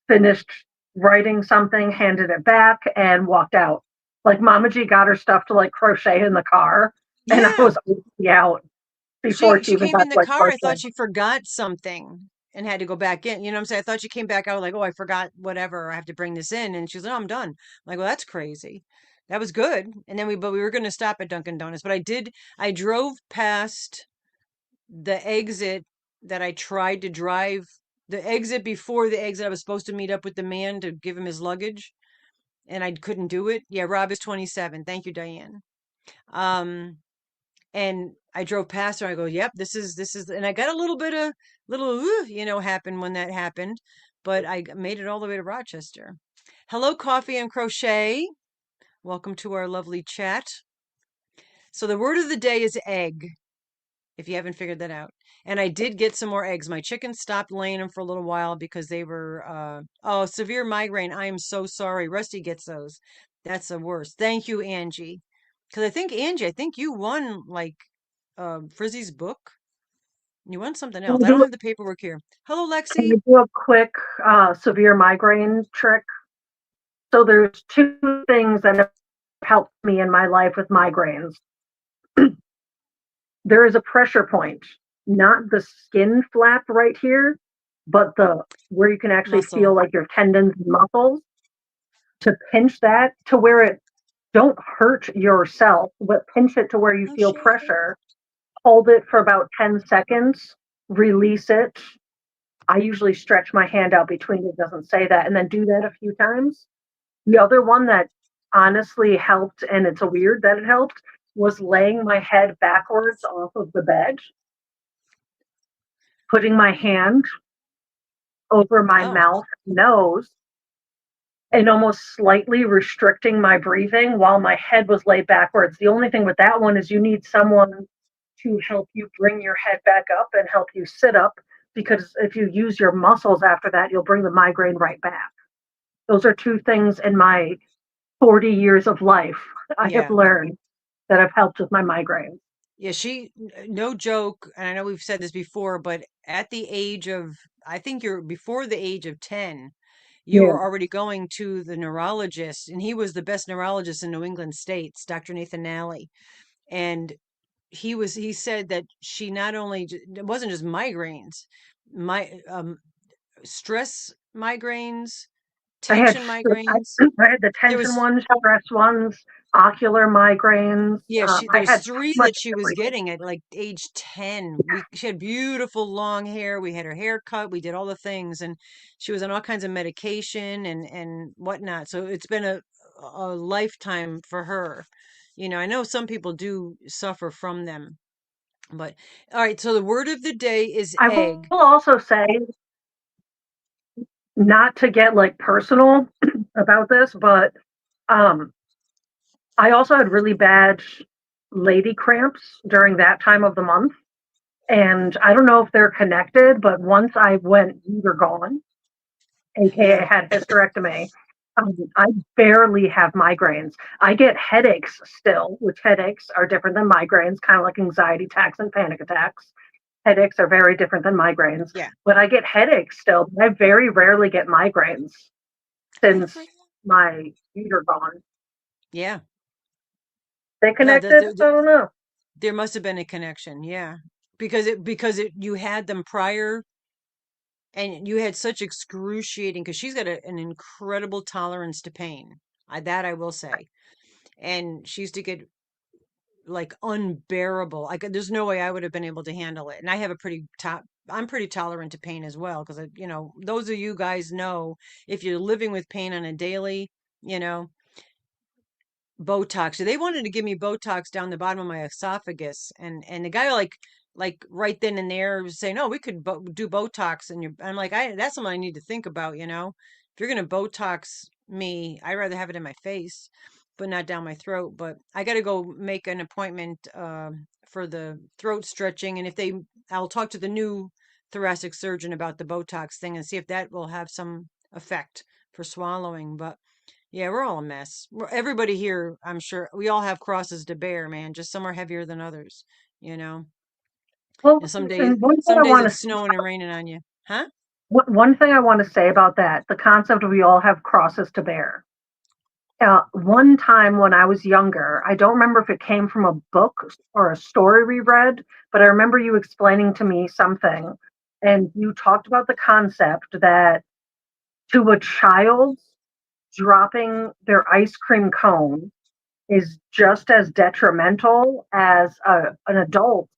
finished writing something, handed it back, and walked out. Like Mama G got her stuff to like crochet in the car, and I Yeah. was out before She she she even came got in to the like car. I thought crochet. she forgot something and had to go back in. You know what I'm saying? I thought she came back out like, oh, I forgot whatever. I have to bring this in. And she's like, oh, I'm done. I'm like, well, that's crazy. That was good. And then but we were going to stop at Dunkin' Donuts. But I drove past the exit that I tried to drive, the exit before the exit. I was supposed to meet up with the man to give him his luggage and I couldn't do it. Yeah, Rob is 27. Thank you, Diane. Um, and I drove past her. I go, "Yep, this is," and I got a little bit of happen when that happened, but made it all the way to Rochester. Hello, Coffee and Crochet. Welcome to our lovely chat. So the word of the day is egg. If you haven't figured that out, and I did get some more eggs. My chickens stopped laying them for a little while because they were oh, severe migraine. I am so sorry. Rusty gets those. That's the worst. Thank you, Angie. Because I think Angie, I think you won like Frizzy's book. You want something Can else. I I don't do, have the paperwork here. Hello, can Lexi. I do a quick severe migraine trick? So there's two things that helped me in my life with migraines. There is a pressure point, not the skin flap right here, but the where you can actually feel Muscle. like your tendons and muscles, to pinch that to where it don't hurt yourself, but pinch it to where you Oh, feel Shay. pressure. Hold it for about 10 seconds, release it. I usually stretch my hand out between, it doesn't say that, and then do that a few times. The other one that honestly helped, and it's a weird that it helped, was laying my head backwards off of the bed, putting my hand over my Oh, mouth, nose, and almost slightly restricting my breathing while my head was laid backwards. The only thing with that one is you need someone to help you bring your head back up and help you sit up, because if you use your muscles after that, you'll bring the migraine right back. Those are two things in my 40 years of life I have yeah. learned that have helped with my migraine. Yeah, no joke, and I know we've said this before, but at the age of, I think you're before the age of 10, you Yeah, were already going to the neurologist, and he was the best neurologist in New England states, Dr. Nathan Nally. And he said that she not only, it wasn't just migraines, my stress migraines, I had tension migraines. I had the There tension was ones, stress ones, ocular migraines. Yeah, there I was had three pretty much that she was everything. getting at like age 10. She had beautiful long hair. We had her hair cut. We did all the things, and she was on all kinds of medication and whatnot. So it's been a lifetime for her. I know some people do suffer from them, but all right. So the word of the day is I will egg. also say, not to get like personal about this, but um, I also had really bad lady cramps during that time of the month. And I don't know if they're connected, but once I went uter gone, aka Yeah, had hysterectomy, I barely have migraines. I get headaches still, which headaches are different than migraines, kind of like anxiety attacks and panic attacks. Headaches are very different than migraines, yeah. but I get headaches still. I very rarely get migraines Good for since you. my uter gone. Yeah. They No, connected? I don't know. there must have been a connection. Yeah, because you had them prior. And you had such excruciating, because she's got an incredible tolerance to pain. I will say. And she used to get like unbearable. There's no way I would have been able to handle it. And I have a pretty top. I'm pretty tolerant to pain as well, because those of you guys know, if you're living with pain on a daily, you know, Botox. They wanted to give me Botox down the bottom of my esophagus, and the guy like right then and there was saying, "Oh, we could do Botox," and I'm like, that's something I need to think about. If you're gonna Botox me, I'd rather have it in my face, but not down my throat. But I got to go make an appointment for the throat stretching, and I'll talk to the new thoracic surgeon about the Botox thing and see if that will have some effect for swallowing. But yeah, we're all a mess. Everybody here, I'm sure, we all have crosses to bear, man. Just some are heavier than others, you know. Well, And and some days it's snowing and raining on you, huh? one thing I want to say about that, the concept of we all have crosses to bear. One time when I was younger, I don't remember if it came from a book or a story we read, but I remember you explaining to me something, and you talked about the concept that to a child, dropping their ice cream cone is just as detrimental as an adult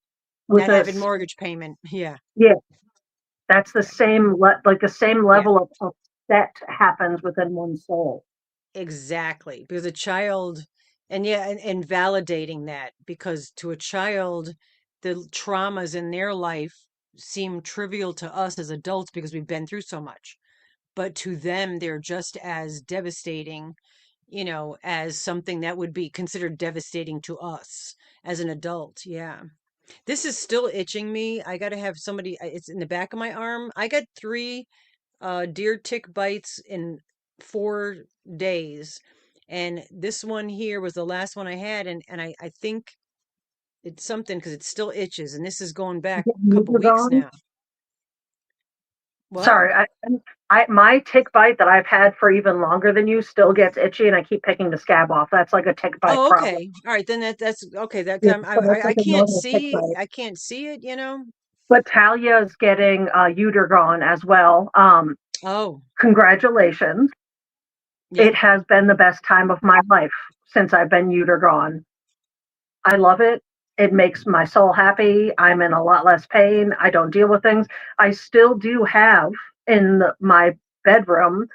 with Not a, having mortgage payment. Yeah, yeah, that's the same, like the same yeah, level of upset happens within one's soul. exactly. Because a child, and yeah, and validating that, because to a child, the traumas in their life seem trivial to us as adults because we've been through so much. But to them, they're just as devastating, as something that would be considered devastating to us as an adult. Yeah. This is still itching me. I got to have somebody, it's in the back of my arm. I got three deer tick bites in 4 days. And this one here was the last one I had. And I think it's something because it still itches. And this is going back a couple weeks Gone. now. What? Sorry, my tick bite that I've had for even longer than you still gets itchy, and I keep picking the scab off. That's like a tick bite Oh, problem. okay. All right, then that's okay. That Yeah, so that's I like a can't normal tick see bite. it, you know. But Talia is getting Utergon as well. Oh, Congratulations! It yep. has been the best time of my life since I've been Utergon. I love it. It makes my soul happy. I'm in a lot less pain. I don't deal with things. I still do have in my bedroom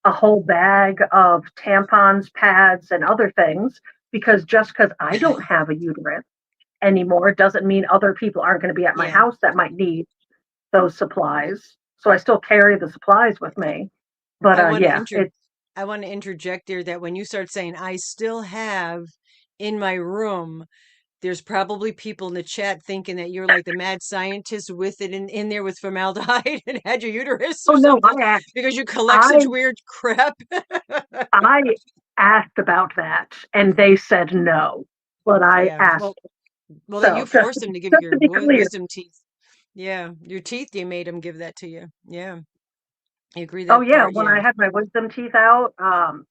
a whole bag of tampons, pads, and other things because just because I don't have a uterus anymore doesn't mean other people aren't going to be at my Yeah. house that might need those supplies. So I still carry the supplies with me. But I want to yeah, it's I want to interject there that when you start saying I still have in my room, there's probably people in the chat thinking that you're like the mad scientist with it in there with formaldehyde and had your uterus oh or no, something because you collect I such weird crap. I asked about that and they said no, but I Yeah. asked. Well, that you So just forced them to give you just your to be clear, wisdom teeth. Yeah, your teeth, you made them give that to you. Yeah, you agree oh that yeah, part? when Yeah. I had my wisdom teeth out,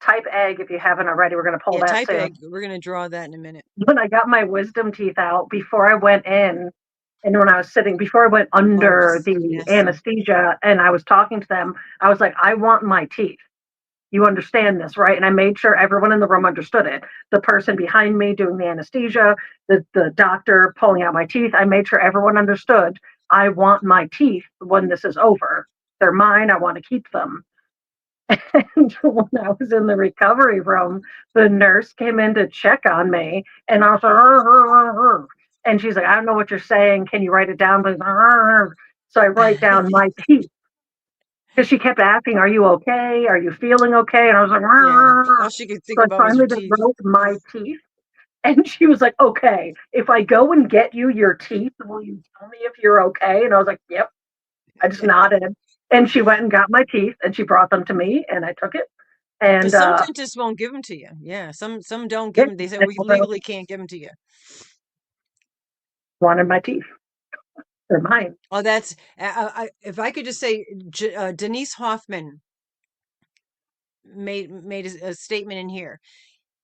type egg if you haven't already. We're gonna pull Yeah, that type soon. egg. We're gonna draw that in a minute. When I got my wisdom teeth out before I went in, and when I was sitting before I went Oh, under the nasty. anesthesia, and I was talking to them, I was like, I want my teeth. You understand this, right? And I made sure everyone in the room understood it. The person behind me doing the anesthesia, the doctor pulling out my teeth. I made sure everyone understood. I want my teeth when this is over. They're mine. I want to keep them. And when I was in the recovery room, the nurse came in to check on me, and I was like, "Arr, arr, arr." And she's like, I don't know what you're saying. Can you write it down? Please? So I write down my teeth because she kept asking, "Are you okay? Are you feeling okay?" And I was like, Yeah. "Arr." All she could So think I about was your finally just teeth. wrote my teeth, and she was like, "Okay, if I go and get you your teeth, will you tell me if you're okay?" And I was like, "Yep." I just nodded, and she went and got my teeth, and she brought them to me, and I took it, and Because some dentists won't give them to you. Yeah, some don't give yeah, them. They say I we told her legally can't give them to you. wanted my teeth. They're mine. Oh, that's if I could just say, Denise Hoffman made a statement in here.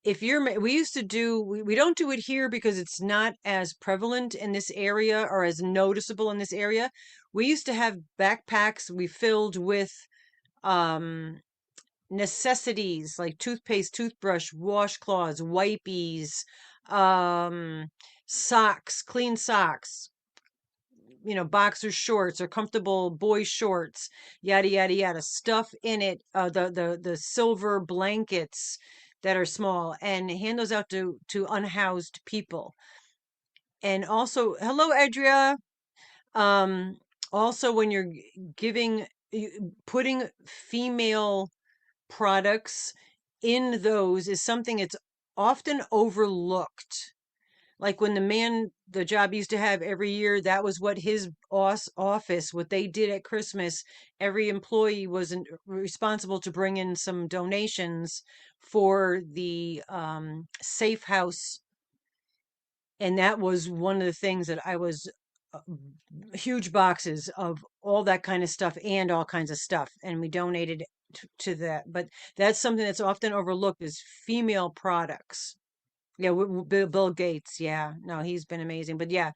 If you're we used to do we don't do it here because it's not as prevalent in this area or as noticeable in this area. We used to have backpacks we filled with um necessities like toothpaste, toothbrush, washcloths, wipies, um socks, clean socks, boxer shorts or comfortable boy shorts, yada yada yada, stuff in it, the silver blankets that are small, and hand those out to unhoused people. And also, hello, Adria. Um, Also, when you're giving, putting female products in those is something that's often overlooked. Like when the job used to have every year, that was what his office, what they did at Christmas. Every employee was responsible to bring in some donations for the safe house. And that was one of the things that I was huge boxes of all that kind of stuff and all kinds of stuff. And we donated to that. But that's something that's often overlooked is female products. Yeah, Bill Gates. Yeah, no, he's been amazing. But yeah,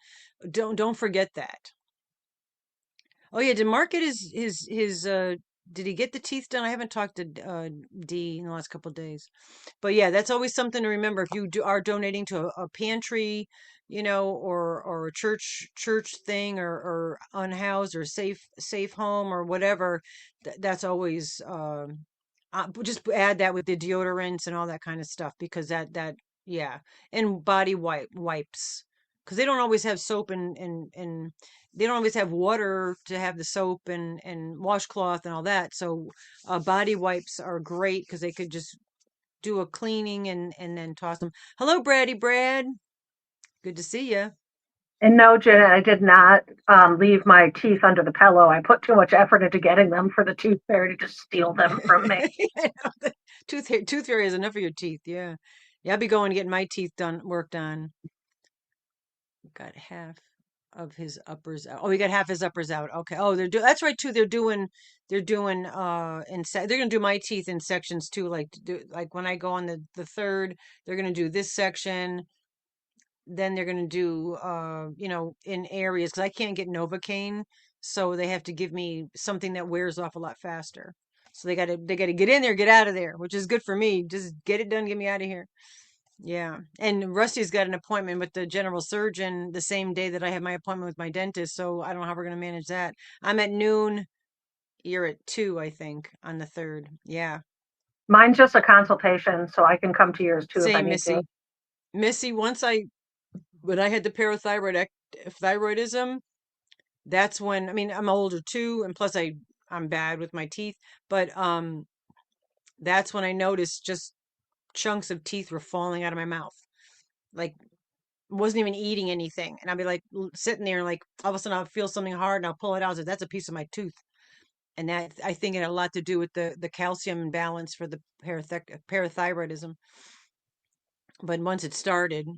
don't forget that. Oh yeah, did Mark get his did he get the teeth done? I haven't talked to D in the last couple of days. But yeah, that's always something to remember if you are donating to a pantry, or a church thing, or unhoused or safe home or whatever. That's always just add that with the deodorants and all that kind of stuff because that yeah, and body wipes because they don't always have soap and they don't always have water to have the soap and washcloth and all that. So body wipes are great because they could just do a cleaning and then toss them. Hello, Brad. Good to see you. And no, Janet, I did not leave my teeth under the pillow. I put too much effort into getting them for the tooth fairy to just steal them from me. Tooth fairy is enough for your teeth. Yeah, yeah. I'll be going to get my teeth done, worked on. Got half. of his uppers out. Oh, he got half his uppers out. Okay. Oh, that's right too. They're doing they're gonna do my teeth in sections too. Like when I go on the third, they're gonna do this section. Then they're gonna do in areas because I can't get Novocaine, so they have to give me something that wears off a lot faster. So they gotta get in there, get out of there, which is good for me. Just get it done, get me out of here. Yeah. And Rusty's got an appointment with the general surgeon the same day that I have my appointment with my dentist. So I don't know how we're going to manage that. I'm at noon. You're at 2, I think, on the 3rd. Yeah. Mine's just a consultation, so I can come to yours too if I Same, need to. Missy. Missy, when I had the thyroidism, that's when, I mean, I'm older too. And plus I'm bad with my teeth, but, that's when I noticed just chunks of teeth were falling out of my mouth. Like wasn't even eating anything. And I'd be like sitting there and like all of a sudden I'll feel something hard and I'll pull it out. So that's a piece of my tooth. And that I think it had a lot to do with the calcium imbalance for the parathyroidism. But once it started,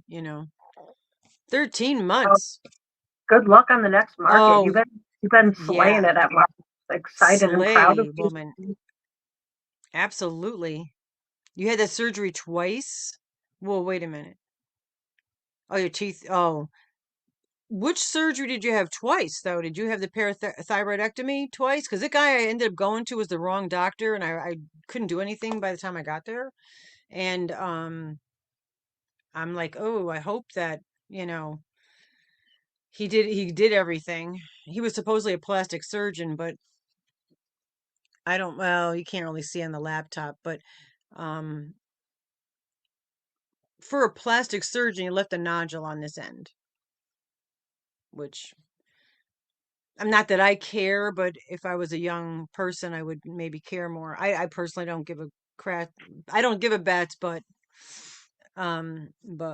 13 Oh, months. good luck on the next market. Oh, You've been slaying yeah. it at market. Excited and proud of Slay you. woman. Absolutely. You had that surgery twice? Well, wait a minute. Oh, your teeth. Oh, which surgery did you have twice, though? Did you have the parathyroidectomy twice? Because the guy I ended up going to was the wrong doctor, and I couldn't do anything by the time I got there. And I'm like, oh, I hope that you know he did everything. He was supposedly a plastic surgeon, but I don't. Well, you can't really see on the laptop, but um, for a plastic surgeon, he left a nodule on this end, which I'm not that I care, but if I was a young person, I would maybe care more. I personally don't give a crap. I don't give a bat, but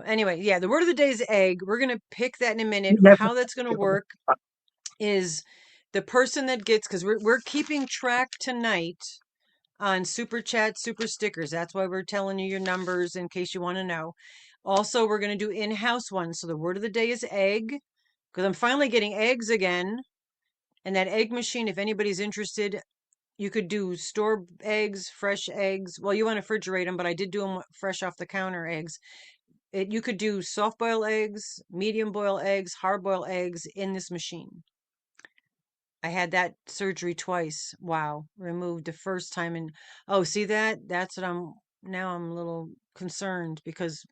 anyway, yeah, the word of the day is egg. We're gonna pick that in a minute. You never How that's gonna work is the person that gets because we're keeping track tonight on super chat, super stickers. That's why we're telling you your numbers in case you want to know. Also, we're gonna do in-house ones. So the word of the day is egg because I'm finally getting eggs again. And that egg machine, if anybody's interested, you could do store eggs, fresh eggs. Well, you want to refrigerate them, but I did do them fresh off the counter eggs. You could do soft boil eggs, medium boil eggs, hard boil eggs in this machine. I had that surgery twice. Wow. Removed the first time. And oh, see that? That's what I'm a little concerned because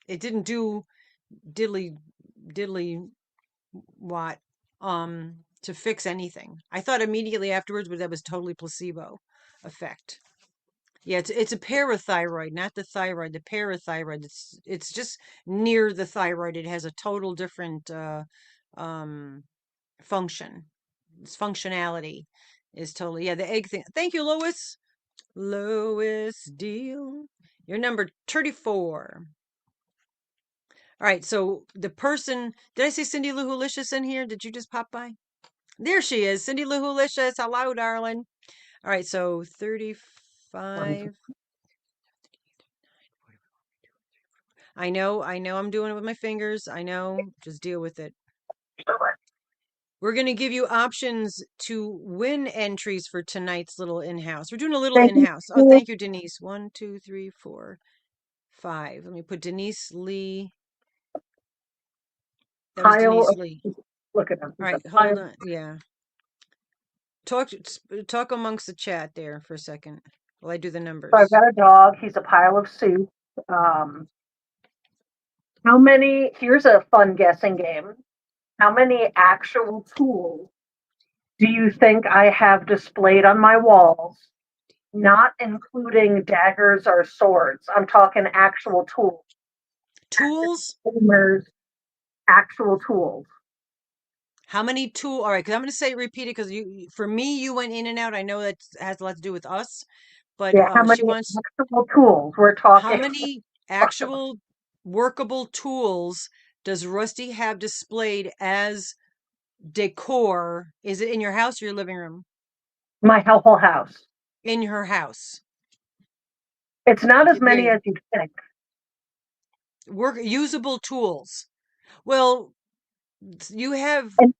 it didn't do diddly, diddly what to fix anything. I thought immediately afterwards, but that was totally placebo effect. Yeah, it's a parathyroid, not the thyroid. The parathyroid. It's just near the thyroid. It has a total different um function. Its functionality is totally yeah. The egg thing. Thank you, Lois. Lois Deal. You're number 34. All right, so the person, did I say Cindy Lou Who in here? Did you just pop by? There she is, Cindy Lou Who. Hello, darling. All right, so 35. I know I'm doing it with my fingers. I know, just deal with it. We're going to give you options to win entries for tonight's little in-house. We're doing a little thank in-house. Oh, you. thank you, Denise. 1, 2, 3, 4, 5. Let me put Denise Lee. That was Pile Denise of, Lee. look at him. All He's a right, hold pile. on. Yeah. Talk amongst the chat there for a second while I do the So I've numbers. got a dog. He's a pile of soup. Um, how many? Here's a fun guessing game. How many actual tools do you think I have displayed on my walls? Not including daggers or swords. I'm talking actual tools, Tools? hamers, actual tools. How many tool? All right, because I'm going to say repeat it because for me, you went in and out. I know that has a lot to do with us, but Yeah, how she many wants actual tools? We're how talking. many actual workable tools does Rusty have displayed as decor? Is it in your house or your living room? My whole house. In her house. It's not as There many you as you think. work usable tools. Well, You have, And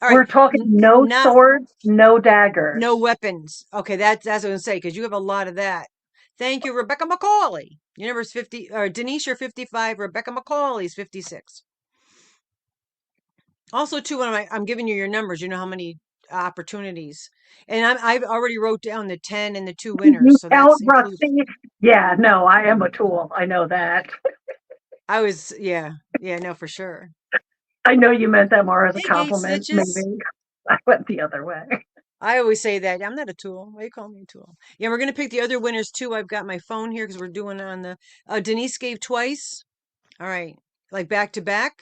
all right, we're talking no not swords, no no daggers. weapons. Okay, that's what I'm gonna say because you have a lot of that. Thank you, Rebecca McCauley. Your number's 50, or Denise, you're 55. Rebecca McCauley's 56. Also, too, when I'm giving you your numbers, you know how many opportunities, and I've already wrote down the 10 and the two winners, You so that's count, included. Rusty? Yeah, no, I am a tool. I know that. I was, yeah, yeah, no, for sure. I know you meant that more as a Hey, gate compliment, stitches. maybe. I went the other way. I always say that I'm not a tool. Why you call me a tool? Yeah, we're gonna pick the other winners too. I've got my phone here because we're doing on the. Denise gave twice. All right, like back to back.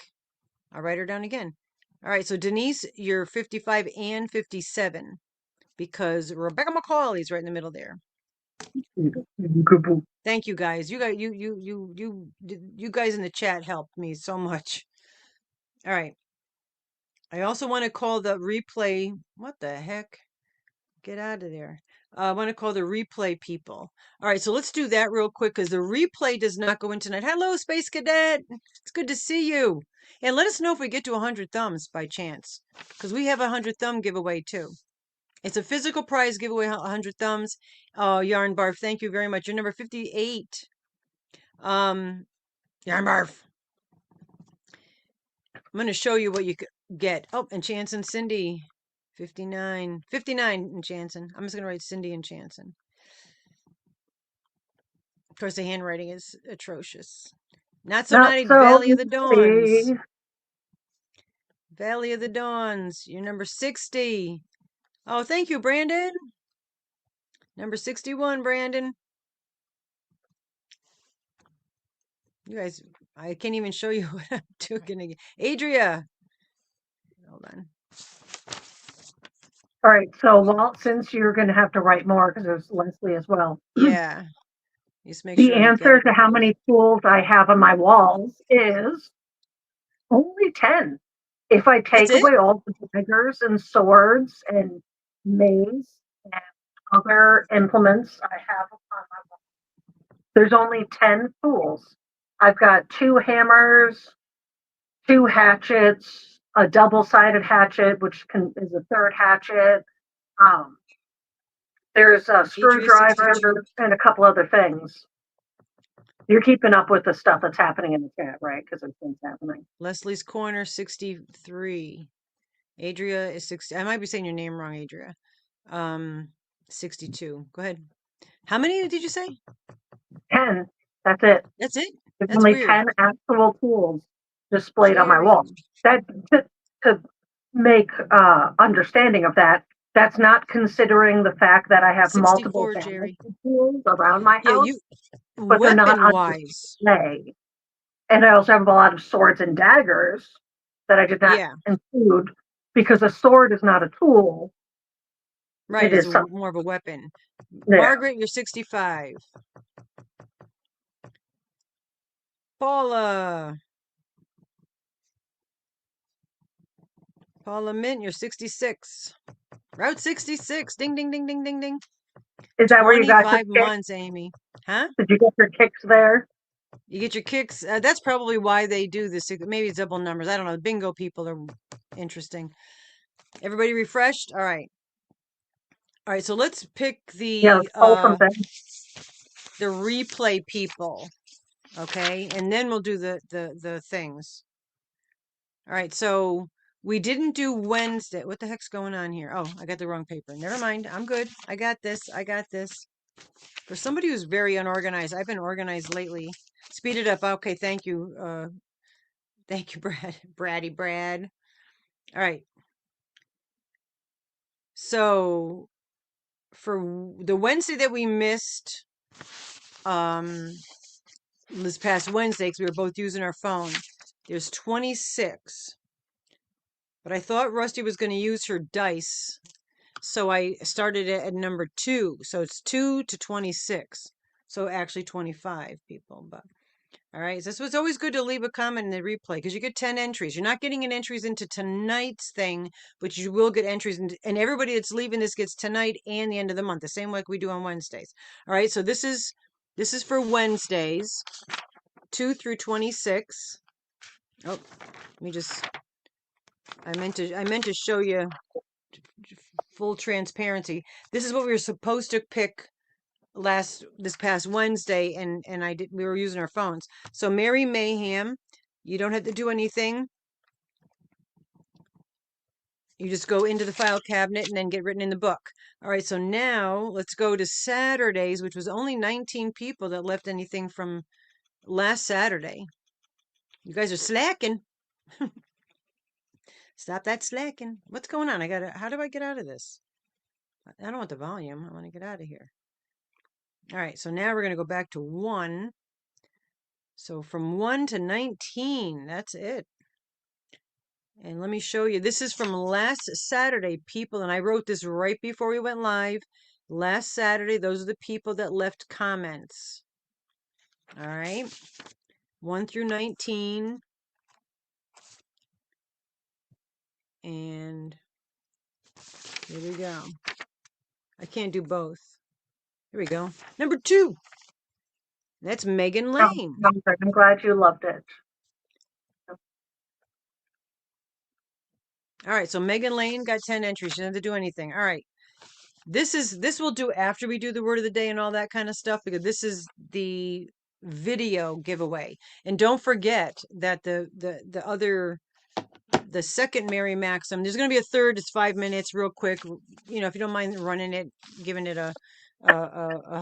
I'll write her down again. All right, so Denise, you're 55 and 57 because Rebecca McCauley's right in the middle there. Thank you guys. You guys in the chat helped me so much. All right. I also want to call the replay. What the heck? Get out of there. I want to call the replay people. All right, so let's do that real quick because the replay does not go in tonight. Hello, Space Cadet. It's good to see you. And let us know if we get to 100 thumbs by chance because we have a 100 thumb giveaway too. It's a physical prize giveaway, 100 thumbs. Yarn Barf, thank you very much. You're number 58. Yarn Barf. I'm going to show you what you get. Oh, and Chanson Cindy, 59. 59 in Chanson. I'm just going to write Cindy and Chanson. Of course, the handwriting is atrocious. Not so Not naughty, so Valley of the Dawns. naughty. Valley of the Dawns. You're number 60. Oh, thank you, Brandon. Number 61, Brandon. You guys, I can't even show you what I'm doing. Adria. Hold on. All right, so well, since you're going to have to write more because there's Leslie as well. Yeah. Just make The sure I get answer it. to how many tools I have on my walls is only 10. If I That's take it? away all the daggers and swords and mace and other implements I have on my wall, there's only 10 tools. I've got two hammers, two hatchets, a double-sided hatchet, which is a third hatchet. Um, there's a Adria screwdriver 62. and a couple other things. You're keeping up with the stuff that's happening in the chat, right? Because there's things happening. Leslie's Corner 63. Adria is 60. I might be saying your name wrong, Adria. 62. Go ahead. How many did you say? 10. That's it. That's it? There's That's only weird. 10 actual tools displayed on my wall. Very That to make understanding of that, that's not considering the fact that I have multiple 64, damage Jerry. tools around my Yeah, house, you but they're not weapon on wise. display. And I also have a lot of swords and daggers that I did not Yeah, include because a sword is not a tool. right. It It's is something. more of a weapon. Yeah. Margaret, you're 65. Paula. Paula Mint, you're 66. Route 66. Ding, ding, ding, ding, ding, ding. Is that where you got your 25 kicks? months, Amy. Huh? Did you get your kicks there? You get your kicks. That's probably why they do this. Maybe it's double numbers. I don't know. Bingo people are interesting. Everybody refreshed? All right. All right. So let's pick Yeah, let's pull from them. the replay people. Okay. And then we'll do the things. All right. So we didn't do Wednesday. What the heck's going on here? Oh, I got the wrong paper. Never mind. I'm good. I got this. I got this. For somebody who's very unorganized, I've been organized lately. Speed it up. Okay, thank you. Thank you, Brad. Braddy Brad. All right. So for the Wednesday that we missed, um, this past Wednesday, because we were both using our phone, there's 26. But I thought Rusty was going to use her dice, so I started it at number 2. So it's 2 to 26. So actually 25 people, but all right. So it's always good to leave a comment in the replay because you get 10 entries. You're not getting an entries into tonight's thing, but you will get entries into, and everybody that's leaving this gets tonight and the end of the month, the same like we do on Wednesdays. All right. So this is for Wednesdays, 2 through 26. Oh, let me just I meant to show you full transparency. This is what we were supposed to pick this past Wednesday, and we were using our phones. So Mary Mayhem, you don't have to do anything. You just go into the file cabinet and then get written in the book. All right, so now let's go to Saturdays, which was only 19 people that left anything from last Saturday. You guys are slacking. Stop that slacking. What's going on? How do I get out of this? I don't want the volume. I want to get out of here. All right, so now we're going to go back to 1. So from 1 to 19, that's it. And let me show you. This is from last Saturday, people, and I wrote this right before we went live. Last Saturday, those are the people that left comments. All right, 1 through 19. And here we go. I can't do both. Here we go. Number 2. That's Megan Lane. I'm glad you loved it. All right, so Megan Lane got 10 entries. She didn't have to do anything. All right. This we'll do after we do the word of the day and all that kind of stuff, because this is the video giveaway. And don't forget that the second Mary Maxim, there's going to be a third. It's 5 minutes, real quick. You know, if you don't mind running it, giving it a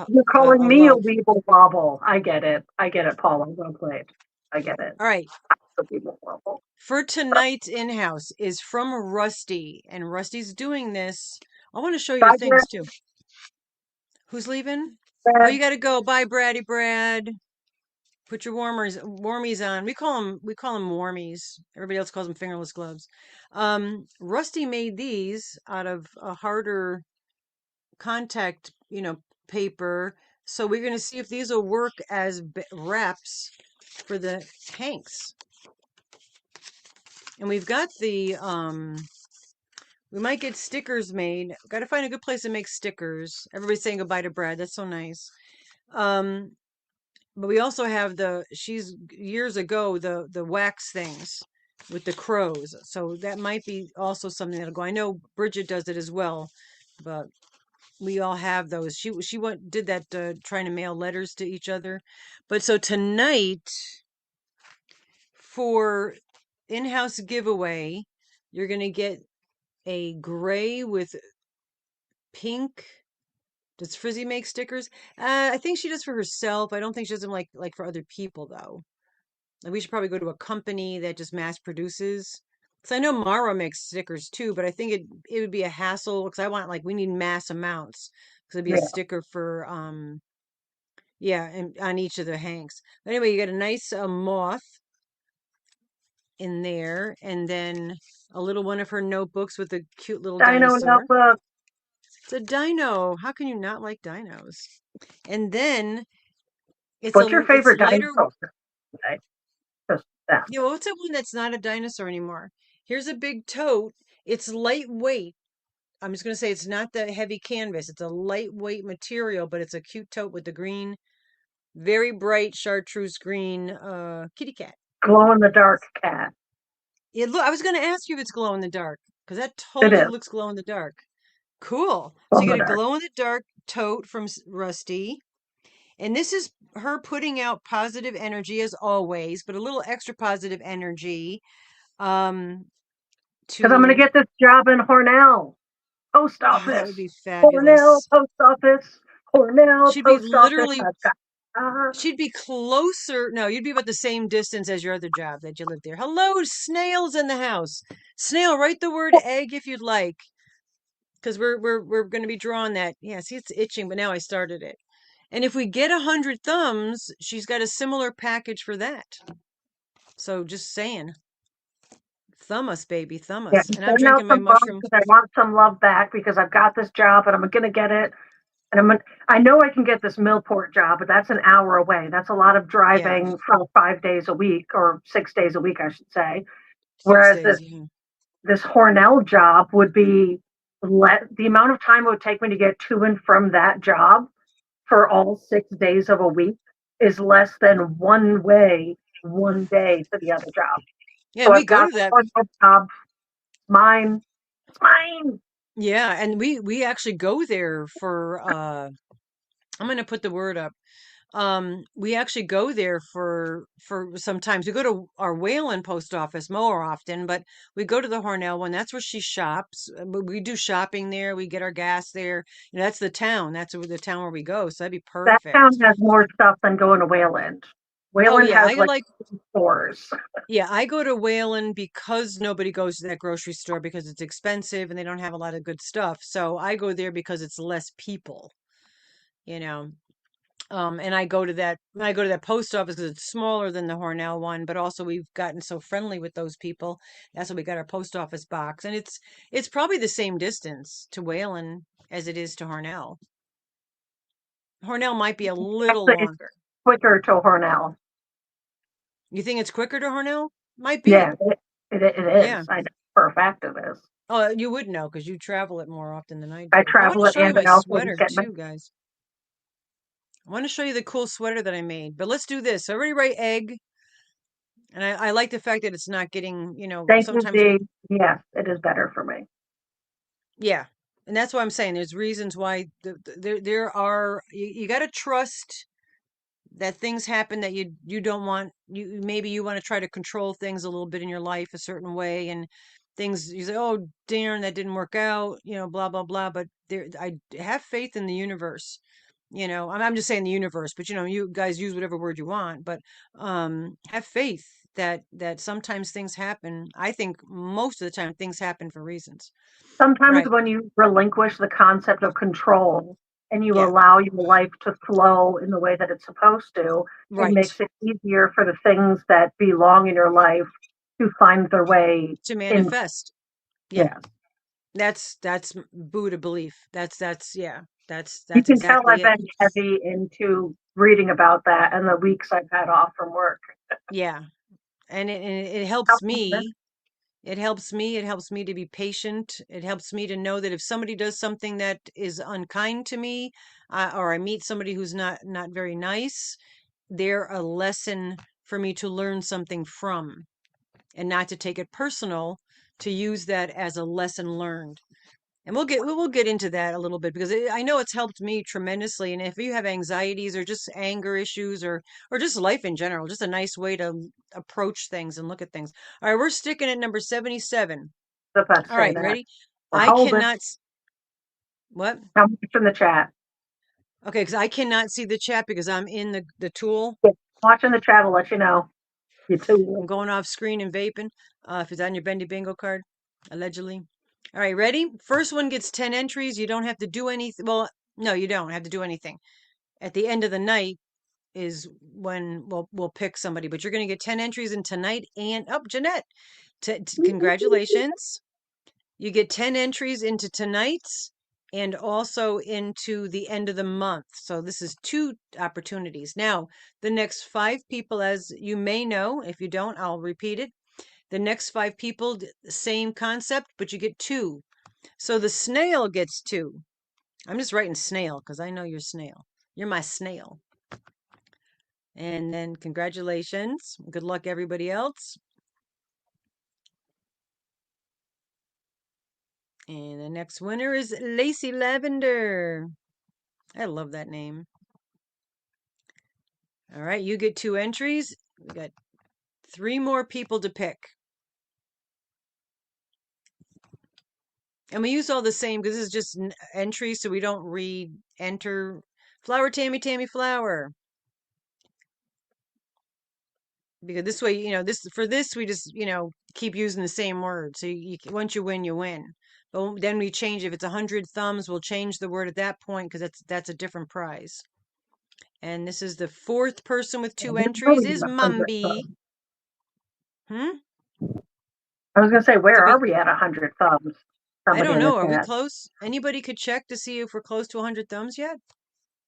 You're calling me a love. weeble wobble. I get it, Paula. Well played. I get it. All right. A weeble wobble. For tonight's in-house is from Rusty, and Rusty's doing this. I want to show you Bye, the things too. Who's leaving? Oh, Brad. you got to go. Bye, Braddy Brad. Put your warmies on. We call them warmies. Everybody else calls them fingerless gloves. Rusty made these out of a harder contact, paper. So we're going to see if these will work as wraps for the hanks. And we've got we might get stickers made. Got to find a good place to make stickers. Everybody's saying goodbye to Brad. That's so nice. But we also have she's years ago, the wax things with the crows. So that might be also something that'll go. I know Bridget does it as well, but we all have those. She did that trying to mail letters to each other. But so tonight for in-house giveaway, you're gonna get a gray with pink. Does Frizzy make stickers? I think she does for herself. I don't think she does them like for other people though. Like we should probably go to a company that just mass produces. Because I know Mara makes stickers too, but I think it would be a hassle because we need mass amounts. Because it'd be a Yeah. sticker for yeah, and on each of the hanks. But anyway, you get a nice moth in there, and then a little one of her notebooks with a cute little Dino dinosaur. notebook. It's a dino. How can you not like dinos? And then What's your it's favorite lighter. dinosaur? Okay. Just that. Yeah, what's that one that's not a dinosaur anymore? Here's a big tote. It's lightweight. I'm just gonna say it's not the heavy canvas. It's a lightweight material, but it's a cute tote with the green, very bright chartreuse green kitty cat. Glow in the dark cat. I was gonna ask you if it's glow in the dark, because that It totally is. looks glow in the dark. Cool. Glow So in you the get a dark. glow in the dark tote from Rusty. And this is her putting out positive energy as always, but a little extra positive energy. Um, Because I'm going to to get this job in Hornell post that would office. be Hornell fabulous. post office. Hornell She'd be post office. literally, she'd be closer. No, you'd be about the same distance as your other job that you lived there. Hello, snails in the house. Snail, write the word egg if you'd like, because we're going to be drawing that. Yeah, see, it's itching, but now I started it. And if we get 100 thumbs, she's got a similar package for that. So just saying, thumb us, baby, thumb Yeah, us. And I'm send out drinking my some love mushroom. because I want some love back because I've got this job and I'm going to get it. And I know I can get this Millport job, but that's an hour away. That's a lot of Yeah, driving for 5 days a week or 6 days a week, I should say. six Whereas days. Yeah. this Hornell job would be the amount of time it would take me to get to and from that job for all 6 days of a week is less than one day to the other job. Yeah, So we I've go got to the that. Hornell job Mine. It's mine. Yeah, and we actually go there for I'm gonna put the word up. We actually go there for sometimes we go to our Wayland post office more often, but we go to the Hornell one. That's where she shops. We do shopping there. We get our gas there. You know, that's the town. That's the town where we go. So that'd be That town perfect. has more stuff than going to Wayland. Oh Wayland yeah, has like stores. yeah, I go to Wayland because nobody goes to that grocery store because it's expensive and they don't have a lot of good stuff. So I go there because it's less people, you know. And I go to that post office because it's smaller than the Hornell one, but also we've gotten so friendly with those people. That's why we got our post office box. And it's probably the same distance to Wayland as it is to Hornell. Hornell might be a little Actually, it's longer. quicker to Hornell. You think it's quicker to Hornell? Might be. Yeah, it Yeah. is. I know for a fact it is. Oh, you would know because you travel it more often than I I do. I want travel to it show you and my I also sweater get my too, guys. I want to show you the cool sweater that I made. But let's do this. I already write egg, and I like the fact that it's not getting, thank you, sometimes D. Yes, it is better for me. yeah. And that's what I'm saying. There's reasons why there are you got to trust that things happen that you don't want maybe you want to try to control things a little bit in your life a certain way and things you say, oh darn, that didn't work out, blah blah blah. But there, I have faith in the universe. I'm just saying the universe, but you guys use whatever word you want. But have faith that sometimes things happen. I think most of the time things happen for reasons. Sometimes Right. when you relinquish the concept of control and you Yeah. allow your life to flow in the way that it's supposed to, it Right. makes it easier for the things that belong in your life to find their way To in. manifest. Yeah. Yes. That's Buddha belief. That's yeah. You That's can tell exactly I've it. been heavy into reading about that in the weeks I've had off from work. Yeah. And it How helps come this? me. It helps me. It helps me to be patient. It helps me to know that if somebody does something that is unkind to me, or I meet somebody who's not very nice, they're a lesson for me to learn something from and not to take it personal, to use that as a lesson learned. And we'll get into that a little bit because I know it's helped me tremendously. And if you have anxieties or just anger issues or just life in general, just a nice way to approach things and look at things. All right, we're sticking at number 77. If I All say right, that. ready? We're I holding. cannot what? How much in the chat? Okay, because I cannot see the chat because I'm in the tool. Yeah, watching the chat will let you know. You I'm too. going off screen and vaping. If it's on your bendy bingo card, allegedly. All right, ready? First one gets 10 entries. You don't have to do anything. Well, no, you don't have to do anything. At the end of the night is when we'll pick somebody, but you're going to get 10 entries in tonight and up, Jeanette. Congratulations. You get 10 entries into tonight's and also into the end of the month. So this is two opportunities. Now, the next five people, as you may know, if you don't, I'll repeat it. The next five people, same concept, but you get two. So the snail gets two. I'm just writing snail because I know you're snail. You're my snail. And then congratulations. Good luck, everybody else. And the next winner is Lacey Lavender. I love that name. All right, you get two entries. We got three more people to pick. And we use all the same because this is just entries, so we don't read enter flower Tammy Tammy flower. Because this way, this we just, keep using the same word. So once you win, you win. But then we change, if it's 100 thumbs, we'll change the word at that point because that's a different prize. And this is the fourth person with two Where are entries we is at 100 Mumby. thumbs? Hmm? I was going to say, Did where are we? we at 100 thumbs? I Somebody don't in the know. Are we chat. close? Anybody could check to see if we're close to 100 thumbs yet?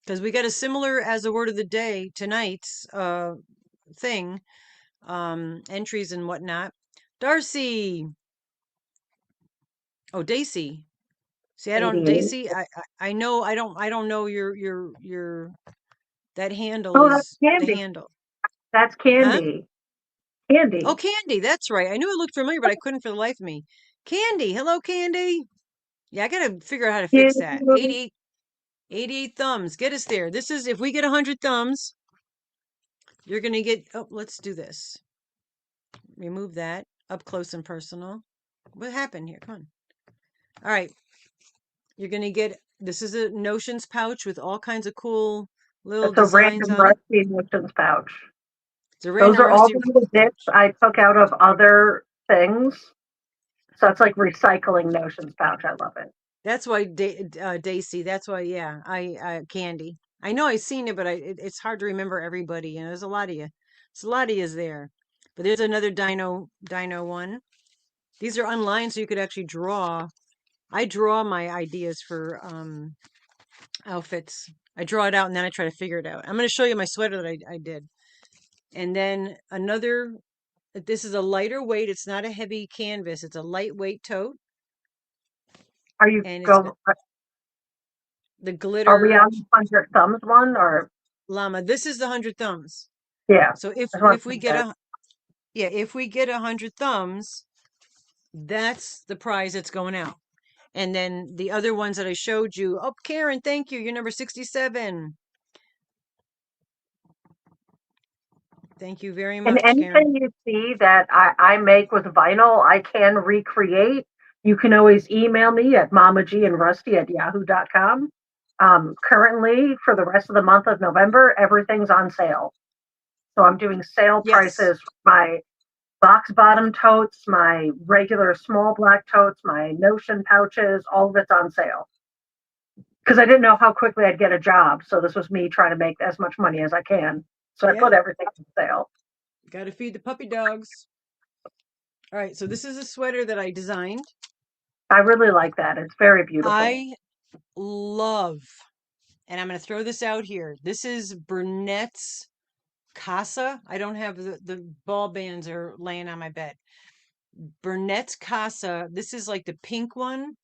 Because we got a similar as a word of the day tonight's thing, entries and whatnot. Darcy. Oh, Daisy. See, I don't, 88. Daisy. I know. I don't know your that handle Oh, that's is the Candy. handle, That's huh? Candy. Oh, Candy. Candy. That's right. I knew it looked familiar, but I couldn't for the life of me. Candy. Hello, Candy. Yeah, I gotta figure out how to Yeah. fix that. 88 thumbs. Get us there. This is if we get 100 thumbs, you're gonna get. Oh, let's do this. Remove that. Up close and personal. What happened here? Come on. All right. You're gonna get. This is a Notions pouch with all kinds of cool little It's a designs random on it. Rusty Notions pouch. It's a Those random are all rusty the little bits pouch. I took out of other things. So it's like recycling Notions pouch. I love it. That's why Daisy. That's why. Yeah, I Candy. I know I've seen it, but it's hard to remember everybody. And there's a lot of you. There's a lot of yous there. But there's another Dino one. These are online, so you could actually draw. I draw my ideas for outfits. I draw it out and then I try to figure it out. I'm going to show you my sweater that I did. And then another, this is a lighter weight. It's not a heavy canvas. It's a lightweight tote. Are you And it's got go? the Are we glitter on the 100 thumbs one or llama. This is the 100 thumbs. yeah? So if I just want if to we see get that. a yeah, if we get 100 thumbs, that's the prize that's going out. And then the other ones that I showed you. Oh, Karen, thank you. You're number 67. Thank you very And much, anything Karen. you see that I make with vinyl, I can recreate. You can always email me at mamagandrusty@yahoo.com. Currently, for the rest of the month of November, everything's on sale. So I'm doing sale Yes. prices for my box bottom totes, my regular small black totes, my Notion pouches, all of it's on sale. Because I didn't know how quickly I'd get a job. So this was me trying to make as much money as I can. So I put Yep. everything on sale. Got to feed the puppy dogs. All right. So this is a sweater that I designed. I really like that. It's very beautiful. I love, and I'm going to throw this out here. This is Burnett's Casa. I don't have the ball bands are laying on my bed. Burnett's Casa. This is like the pink one.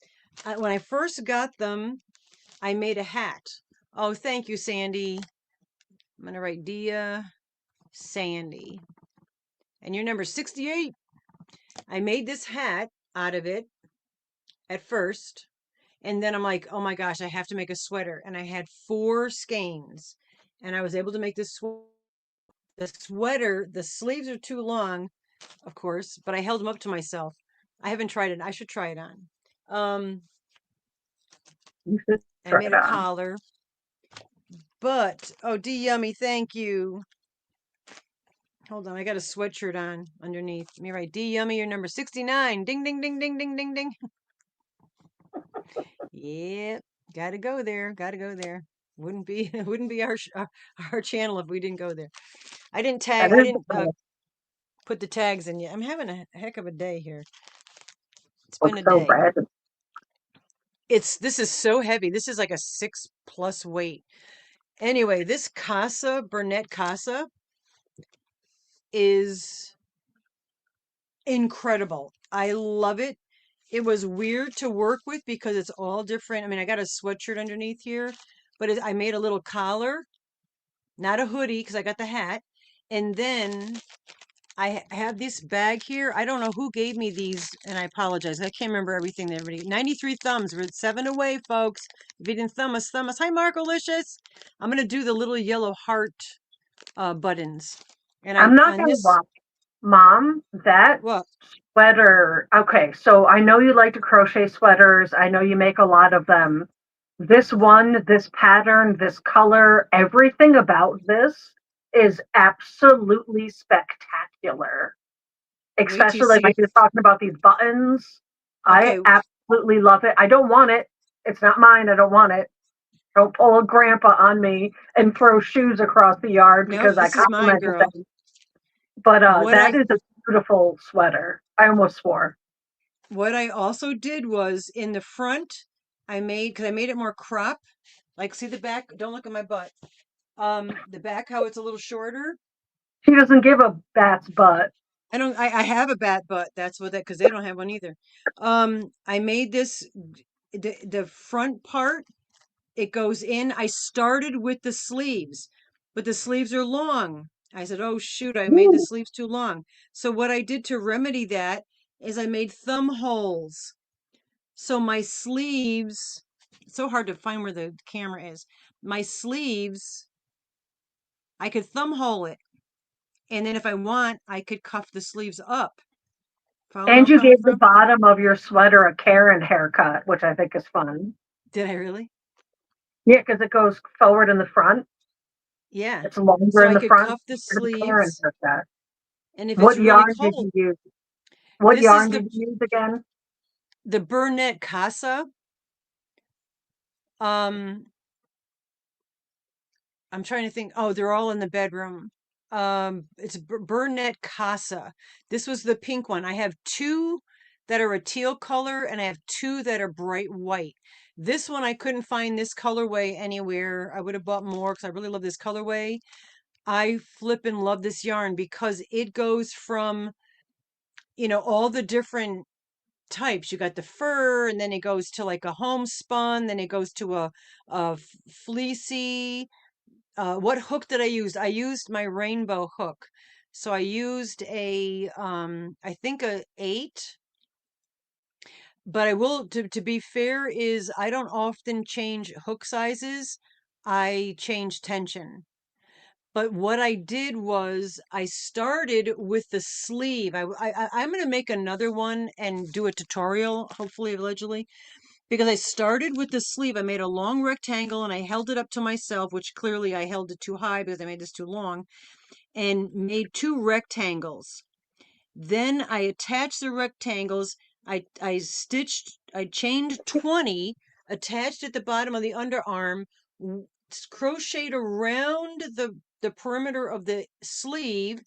When I first got them, I made a hat. Oh, thank you, Sandy. I'm going to write Dia Sandy. And you're number 68. I made this hat out of it at first. And then I'm like, oh my gosh, I have to make a sweater. And I had 4 skeins. And I was able to make this the sweater. The sleeves are too long, of course, but I held them up to myself. I haven't tried it. I should try it on. Um, You should I try made it a on. collar, but oh, D Yummy, thank you. Hold on, I got a sweatshirt on underneath. Let me write D Yummy, you're number 69. Ding, ding, ding, ding, ding, ding, ding. Yep, gotta go there. Gotta go there. Wouldn't be wouldn't be our channel if we didn't go there. I didn't tag. That I is didn't put the tags in yet. I'm having a heck of a day here. It's been looks a so day. red. This is so heavy. This is like a 6+ weight. Anyway, this Casa Burnett Casa is incredible. I love it. It was weird to work with because it's all different. I mean, I got a sweatshirt underneath here, but I made a little collar, not a hoodie because I got the hat. And then have this bag here. I don't know who gave me these, and I apologize. I can't remember everything that everybody. 93 thumbs. We're at 7 away, folks. If you didn't thumb us, thumb us. Hi, Marcolicious. I'm gonna do the little yellow heart buttons, and I I'm not on going to this. lie, Mom, that What? sweater. Okay, so I know you like to crochet sweaters. I know you make a lot of them. This one, this pattern, this color, everything about this is absolutely spectacular. Wait till you Especially see like it. you're talking about these buttons. I Okay, absolutely love it. I don't want it. It's not mine. I don't want it. Don't pull a grandpa on me and throw shoes across the yard no, because I this is mine, complimented girl. them. But What that I is a beautiful sweater. I almost swore. what I also did was in the front, I made because I made it more crop. Like, see the back? Don't look at my butt. The back, how it's a little shorter. She doesn't give a bat's butt. I don't. I have a bat butt. That's what that because they don't have one either. I made this the front part. It goes in. I started with the sleeves, but the sleeves are long. I said, "Oh shoot, I made the Ooh, sleeves too long." So what I did to remedy that is I made thumb holes. So my sleeves, it's so hard to find where the camera is. My sleeves, I could thumb hole it. And then if I want, I could cuff the sleeves up. Follow where And I'm you coming gave the from? bottom of your sweater a Karen haircut, which I think is fun. Did I really? Yeah, because it goes forward in the front. Yeah. It's longer So in I the could front. cuff the Sort of a Karen sleeves. haircut. And if it's What really yarn did cold, you use? What this is yarn did you use again? the Burnett Casa. Um, I'm trying to think. Oh, they're all in the bedroom. It's Burnett Casa. This was the pink one. I have two that are a teal color and I have two that are bright white. This one I couldn't find this colorway anywhere. I would have bought more because I really love this colorway. I flip and love this yarn because it goes from, all the different types. You got the fur, and then it goes to like a homespun, then it goes to fleecy. What hook did I use? I used my rainbow hook. So I used I think a 8, but I will, to be fair, is I don't often change hook sizes. I change tension. But what I did was I started with the sleeve. I'm going to make another one and do a tutorial, hopefully, allegedly, because I started with the sleeve. I made a long rectangle and I held it up to myself, which clearly I held it too high because I made this too long, and made two rectangles. Then I attached the rectangles. I chained 20, attached at the bottom of the underarm, crocheted around the perimeter of the sleeve,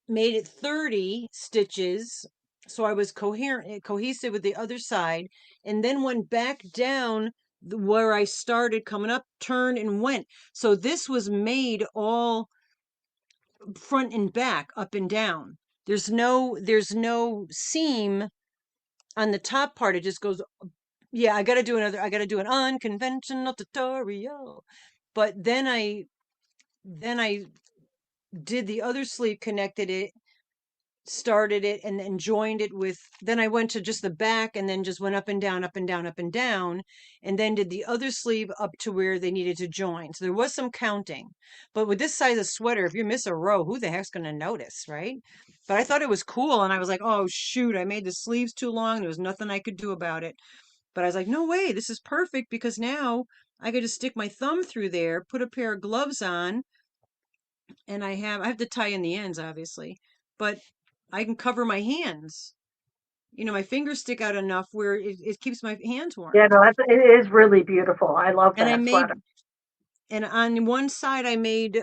made it 30 stitches. So I was cohesive with the other side, and then went back down where I started coming up, turned and went. So this was made all front and back, up and down. There's no seam on the top part. It just goes. Yeah, I got to do an unconventional tutorial. But then I did the other sleeve, connected it, started it, and then joined it with, then I went to just the back and then just went up and down, up and down, up and down, and then did the other sleeve up to where they needed to join. So there was some counting. But with this size of sweater, if you miss a row, who the heck's going to notice, right? But I thought it was cool, and I was like, oh shoot, I made the sleeves too long. There was nothing I could do about it. But I was like, no way, this is perfect because now I could just stick my thumb through there, put a pair of gloves on, and I have to tie in the ends, obviously, but I can cover my hands. My fingers stick out enough where it keeps my hands Yeah, warm. no, it is really beautiful. I love And I that made, sweater. and on one side I made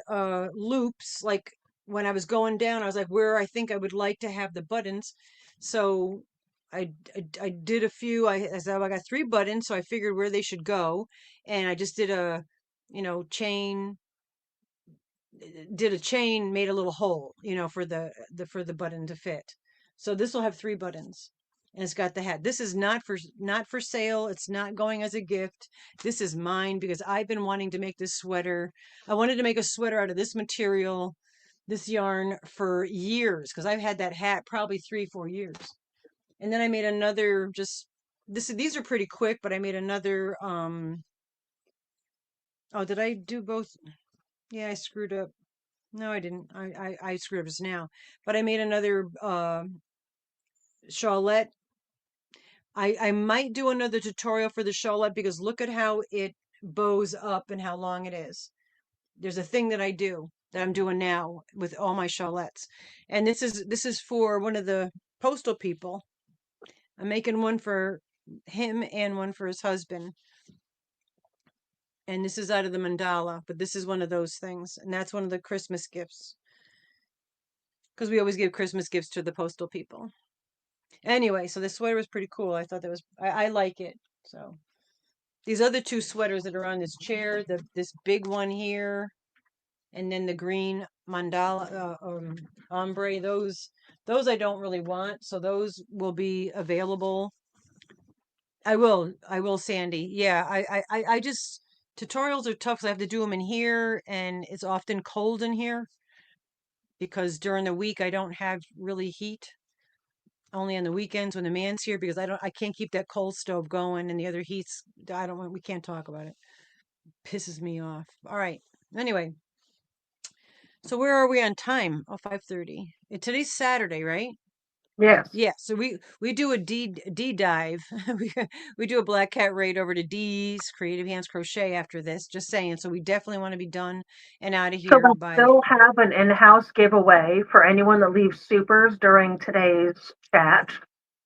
loops, like when I was going down, I was like, where I think I would like to have the buttons. So I did a few. I said, oh, I got 3 buttons, so I figured where they should go, and I just chain did a chain, made a little hole, for the button to fit. So this will have 3 buttons, and it's got the hat. This is not for sale. It's not going as a gift. This is mine because I've been wanting to make this sweater. I wanted to make a sweater out of this material, this yarn, for years because I've had that hat probably 3, 4 years. And then I made another, just these are pretty quick, but I made another. Oh, did I do both? Yeah, I screwed up. No, I didn't. I screwed up just now. But I made another shawlette. I might do another tutorial for the shawlette because look at how it bows up and how long it is. There's a thing that I do that I'm doing now with all my shawlettes. And this is for one of the postal people. I'm making one for him and one for his husband. And this is out of the mandala, but this is one of those things. And that's one of the Christmas gifts. Because we always give Christmas gifts to the postal people. Anyway, so this sweater was pretty cool. I thought that was, I like it. So these other 2 sweaters that are on this chair, this big one here, and then the green mandala ombre, those I don't really want. So those will be available. I will, Sandy. Yeah, I just, tutorials are tough 'cause I have to do them in here, and it's often cold in here because during the week I don't have really heat. only on the weekends when the man's here because I can't keep that coal stove going and the other heats. I don't want, we can't talk about it. Pisses me off. All right. Anyway, so where are we on time? Oh, 5:30. Today's Saturday, right? Yes. Yeah, so we do a D dive. we we do a black cat raid over to D's Creative Hands Crochet after this. Just saying. So we definitely want to be done and out of So here we'll by. still have an in-house giveaway for anyone that leaves supers during today's chat.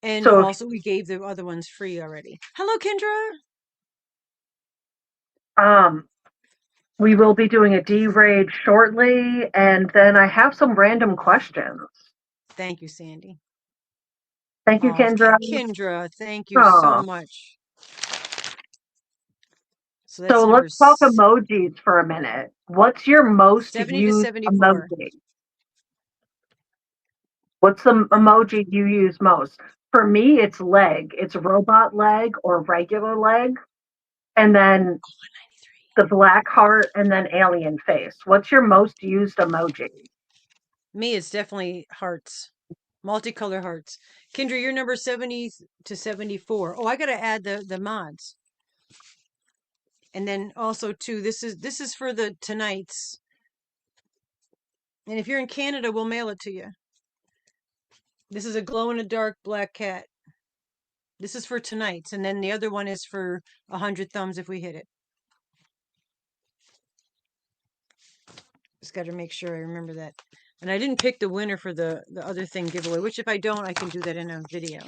And So if also we gave the other ones free already. Hello, Kendra. um we will be doing a D raid shortly, and then I have some random questions. Thank you, Sandy. Thank you, Oh, Kendra. Kendra, thank you so Oh, much. So so that's number let's talk emojis for a minute. What's your most 70 to used 74. emoji? What's the emoji you use most? For me, it's leg. It's robot leg or regular leg, and then the black heart, and then alien face. What's your most used emoji? Me, it's definitely hearts. Multicolor hearts. Kendra, you're number 70 to 74. Oh, I gotta add the mods. And then also too, this is for the tonight's. And if you're in Canada, we'll mail it to you. This is a glow in the dark black cat. This is for tonight's, and then the other one is for 100 thumbs if we hit it. Just got to make sure I remember that. And I didn't pick the winner for the other thing giveaway, which if I don't, I can do that in a video.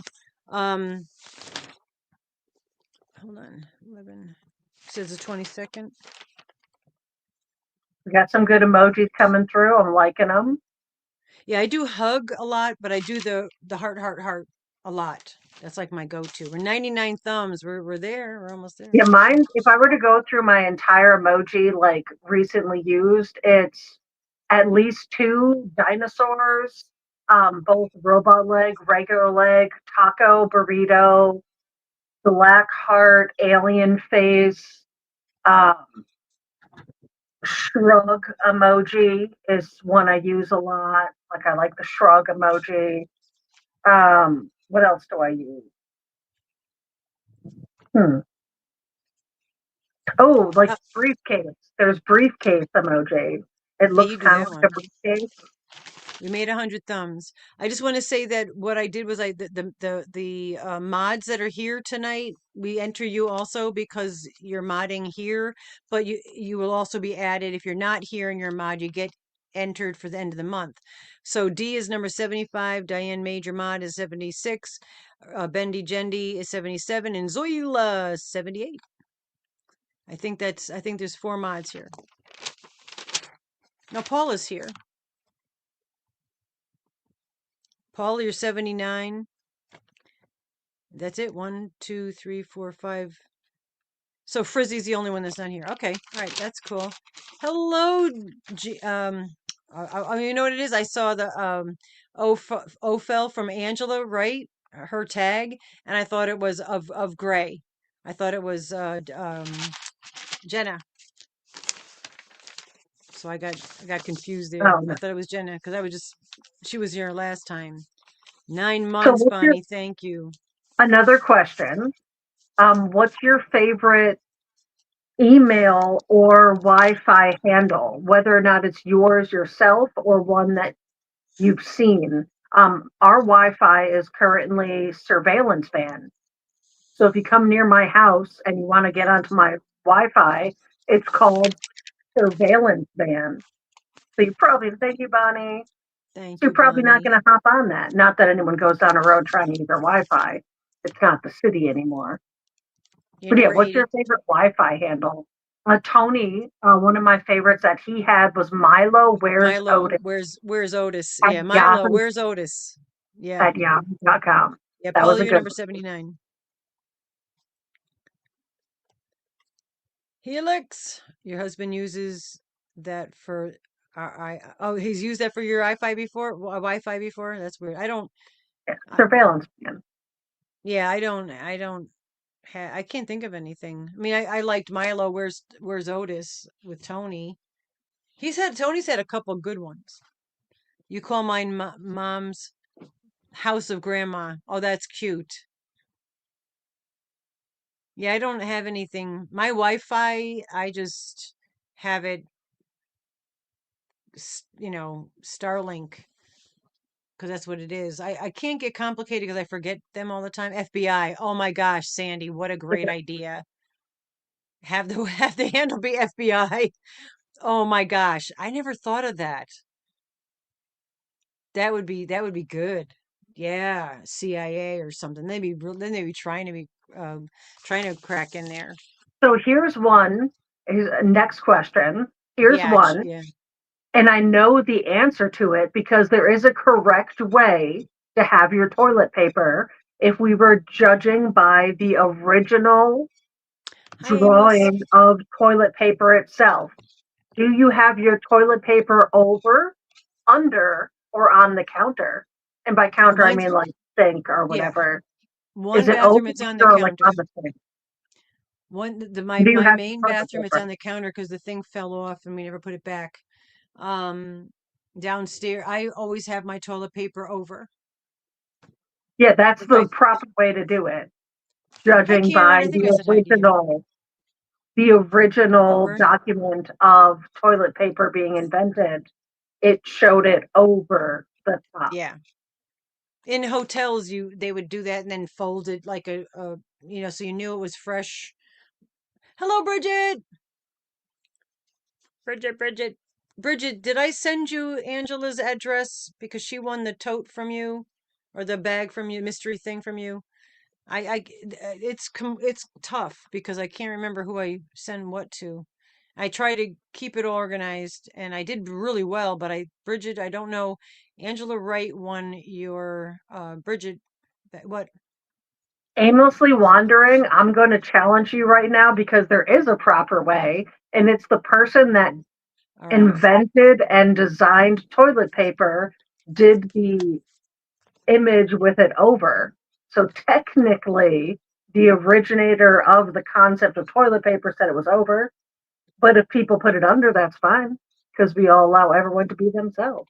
Um, hold on, 11 says the 22nd. We got some good emojis coming through. I'm liking them. Yeah, I do hug a lot, but I do the heart a lot. That's like my go-to. We're 99 thumbs. We're there. We're almost there. Yeah, mine, if I were to go through my entire emoji, like recently used, it's at least two dinosaurs, both robot leg, regular leg, taco, burrito, black heart, alien face, um, shrug emoji is one I use a lot. Like I like the shrug emoji. What else do I use? Hmm. Oh, like Uh, briefcase. There's briefcase emoji. It yeah, you looks do kind of that like a one. briefcase. We made 100 thumbs. I just want to say that what I did was the mods that are here tonight, we enter you also because you're modding here, but you will also be added if you're not here in your mod, you get entered for the end of the month. So D is number 75, Diane Major Mod is 76, Bendy Jendi is 77, and Zoila 78. I think there's 4 mods here. Now Paul is here. Paul, you're 79. That's it. One, two, three, four, five. So Frizzy's the only one that's not here. Okay. All right. That's cool. Hello. You know what it is? I saw the Ophel from Angela, right? Her tag, and I thought it was of Gray. I thought it was Jenna. So I got confused there. Oh, I no. thought it was Jenna because I was just she was here last time. 9 months, So what's your Bonnie. Thank you. another question? What's your favorite email or Wi-Fi handle, whether or not it's yours yourself or one that you've seen? Our Wi-Fi is currently surveillance ban. So if you come near my house and you want to get onto my Wi-Fi, it's called surveillance ban. So you probably, thank you, Bonnie. Thank So you're you, probably not Bonnie. going to hop on that. Not that anyone goes down a road trying to use their Wi-Fi. It's not the city anymore. You're But yeah, number what's 80. your favorite Wi-Fi handle? Tony, one of my favorites that he had was Milo. Where's Milo, Otis where's Otis? at Yeah, Milo, Yahoo where's Otis? Yeah. at Yahoo.com. Yeah, That was Paula, a you're good number one. 79. Helix, your husband uses that for oh, he's used that for your Wi-Fi before? Wi-Fi before? That's weird. I don't Yeah, I, surveillance man. yeah, I can't think of anything. I mean, I liked Milo, where's Otis with Tony. Tony's had a couple good ones. You call mine mom's House of Grandma. Oh, that's cute. Yeah, I don't have anything. My Wi-Fi, I just have it, Starlink, because that's what it is. I can't get complicated because I forget them all the time. FBI. Oh my gosh, Sandy, what a great idea. Have the handle be FBI. Oh my gosh, I never thought of that. That would be good. Yeah, CIA or something. Then they'd be trying to crack in there. So here's one. Next question. Here's Yeah, one. yeah. And I know the answer to it because there is a correct way to have your toilet paper if we were judging by the original Hi, Amos. drawing of toilet paper itself. Do you have your toilet paper over, under, or on the counter? And by counter, I Mine's mean like sink or Yeah, whatever. Is one it over bathroom. It's on the or like on counter. the sink? Do you My have main toilet bathroom. It's paper? on the counter because the thing fell off and we never put it back. Um, Downstairs, I always have my toilet paper over. Yeah, that's If the I proper way to do it, Hi judging Karen, by I think I said hi to you. the original Over. document of toilet paper being invented. It showed it over the top. Yeah. In hotels, you they would do that and then fold it like so you knew it was fresh. Hello, Bridget. Bridget. Bridget, did I send you Angela's address because she won the tote from you or the bag from you, mystery thing from you? It's tough because I can't remember who I send what to. I try to keep it organized and I did really well, but Bridget, I don't know. Angela Wright won your Bridget what? Aimlessly wandering, I'm going to challenge you right now because there is a proper way, and it's the person that All right. invented and designed toilet paper did the image with it over. So technically, the originator of the concept of toilet paper said it was over. But if people put it under, that's fine because we all allow everyone to be themselves.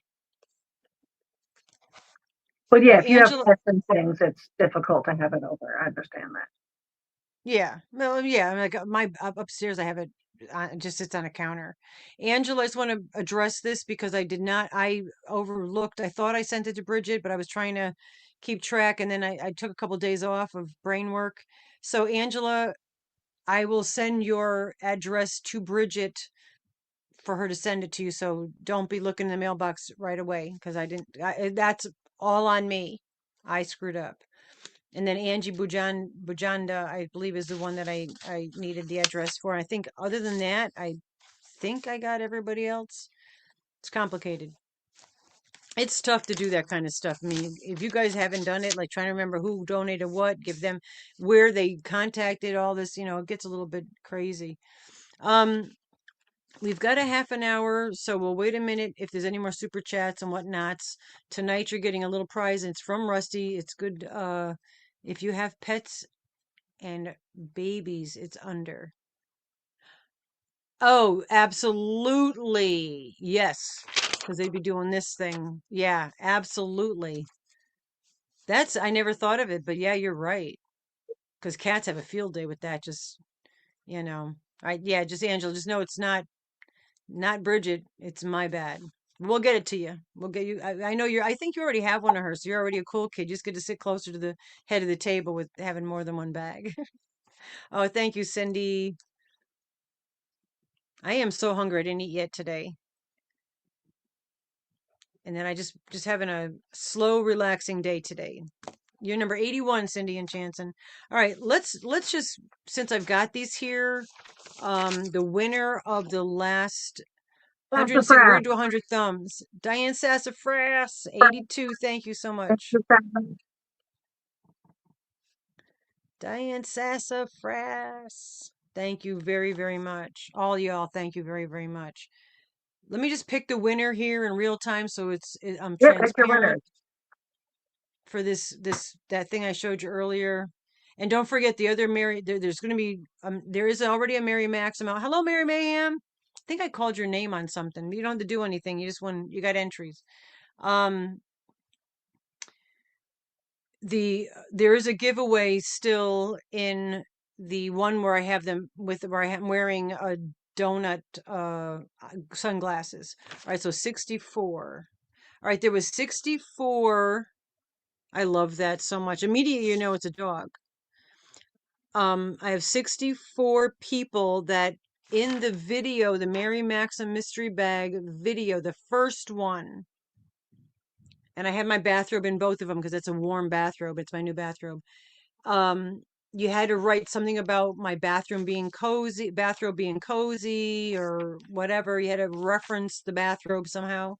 But yeah, Well, if you have Angela pets and things, it's difficult to have it over. I understand that. Yeah. Well, yeah. Like upstairs, I have it. It just sits on a counter. Angela, I just want to address this because I did not. I overlooked. I thought I sent it to Bridget, but I was trying to keep track, and then I took a couple days off of brain work. So, Angela, I will send your address to Bridget for her to send it to you. So don't be looking in the mailbox right away because I didn't. That's all on me. I screwed up. And then Angie Bujanda, I believe, is the one that I needed the address for. I think other than that, I think I got everybody else. It's complicated. It's tough to do that kind of stuff. I mean, if you guys haven't done it, like trying to remember who donated what, give them where they contacted, all this, it gets a little bit crazy. Um, we've got a half an hour, so we'll wait a minute if there's any more super chats and whatnots. Tonight you're getting a little prize, and it's from Rusty. It's good. If you have pets and babies, it's under. Oh, absolutely. Yes. Because they'd be doing this thing. Yeah, absolutely. I never thought of it, but yeah, you're right. Because cats have a field day with that. You know, yeah, just Angela, just know it's not Bridget. It's my bad. We'll get it to you. We'll get you. I know I think you already have one of hers. So you're already a cool kid. You just get to sit closer to the head of the table with having more than one bag. Oh, thank you, Cindy. I am so hungry. I didn't eat yet today. And then I just having a slow, relaxing day today. You're number 81, Cindy and Chanson. All right, let's just since I've got these here, the winner of the last we're gonna Sassafras. do 100 thumbs. Diane Sassafras, 82. Thank you so much. Diane Sassafras. Thank you very, very much. All y'all, thank you very, very much. Let me just pick the winner here in real time so I'm Yeah, pick your winner. transparent for that thing I showed you earlier. And don't forget the other Mary. There's going to be there is already a Mary Maxim out. Hello, Mary Mayhem. I think I called your name on something. You don't have to do anything. You got entries. Um, there is a giveaway still in the one where I have them with where I'm wearing a donut sunglasses. All right, so 64. All right, there was 64. I love that so much. Immediately you know it's a dog. I have 64 people that in the video, the Mary Maxim mystery bag video, the first one, and I had my bathrobe in both of them because it's a warm bathrobe. It's my new bathrobe. Um, you had to write something about my bathrobe being cozy or whatever. You had to reference the bathrobe somehow.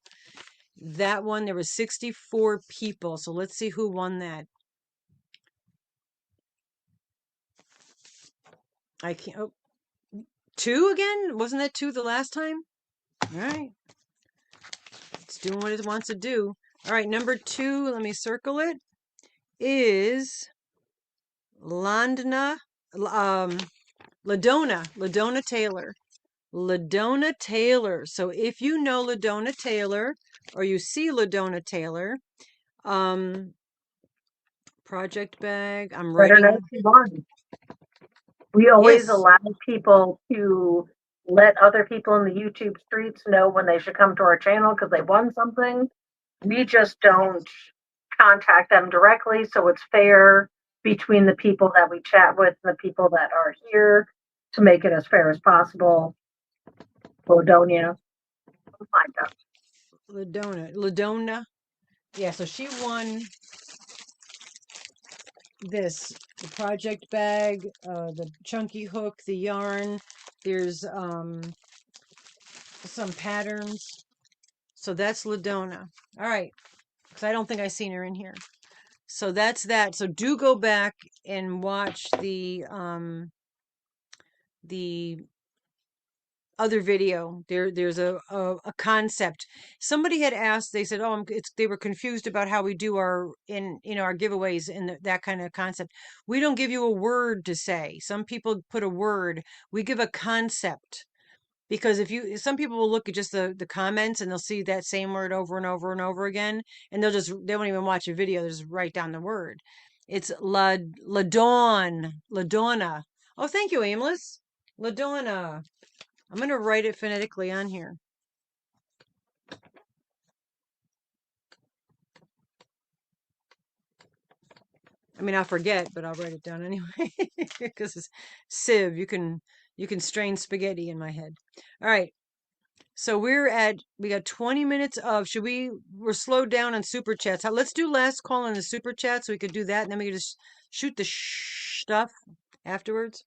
That one, there was 64 people. So let's see who won that. I can't, oh, two again? Wasn't that two the last time? All right. It's doing what it wants to do. All right, number two, let me circle it, is Landna, Ladonna Taylor. Ladonna Taylor. So if you know Ladonna Taylor or you see Ladonna Taylor, um, project bag, I'm Better know writing. she won. We always Yes, allow people to let other people in the YouTube streets know when they should come to our channel because they won something. We just don't contact them directly, so it's fair between the people that we chat with and the people that are here to make it as fair as possible. Bodonia, find out. Ladonna. Yeah, so she won this, the project bag, the chunky hook, the yarn. There's some patterns. So that's Ladonna. All right, because I don't think I've seen her in here. So that's that. So do go back and watch the other video. There's a concept. Somebody had asked, they said, "Oh, they were confused about how we do our our giveaways and that kind of concept. We don't give you a word to say. Some people put a word. We give a concept." Because if you some people will look at just the comments and they'll see that same word over and over and over again, and they won't even watch a video, they'll just write down the word. It's Ladonna. Oh, thank you, Aimless. Ladonna. I'm gonna write it phonetically on here. I mean, I'll forget, but I'll write it down anyway because it's sieve. You can strain spaghetti in my head. All right. So we got 20 minutes of, we're slowed down on super chats. Let's do last call on the super chat so we could do that and then we could just shoot the stuff afterwards.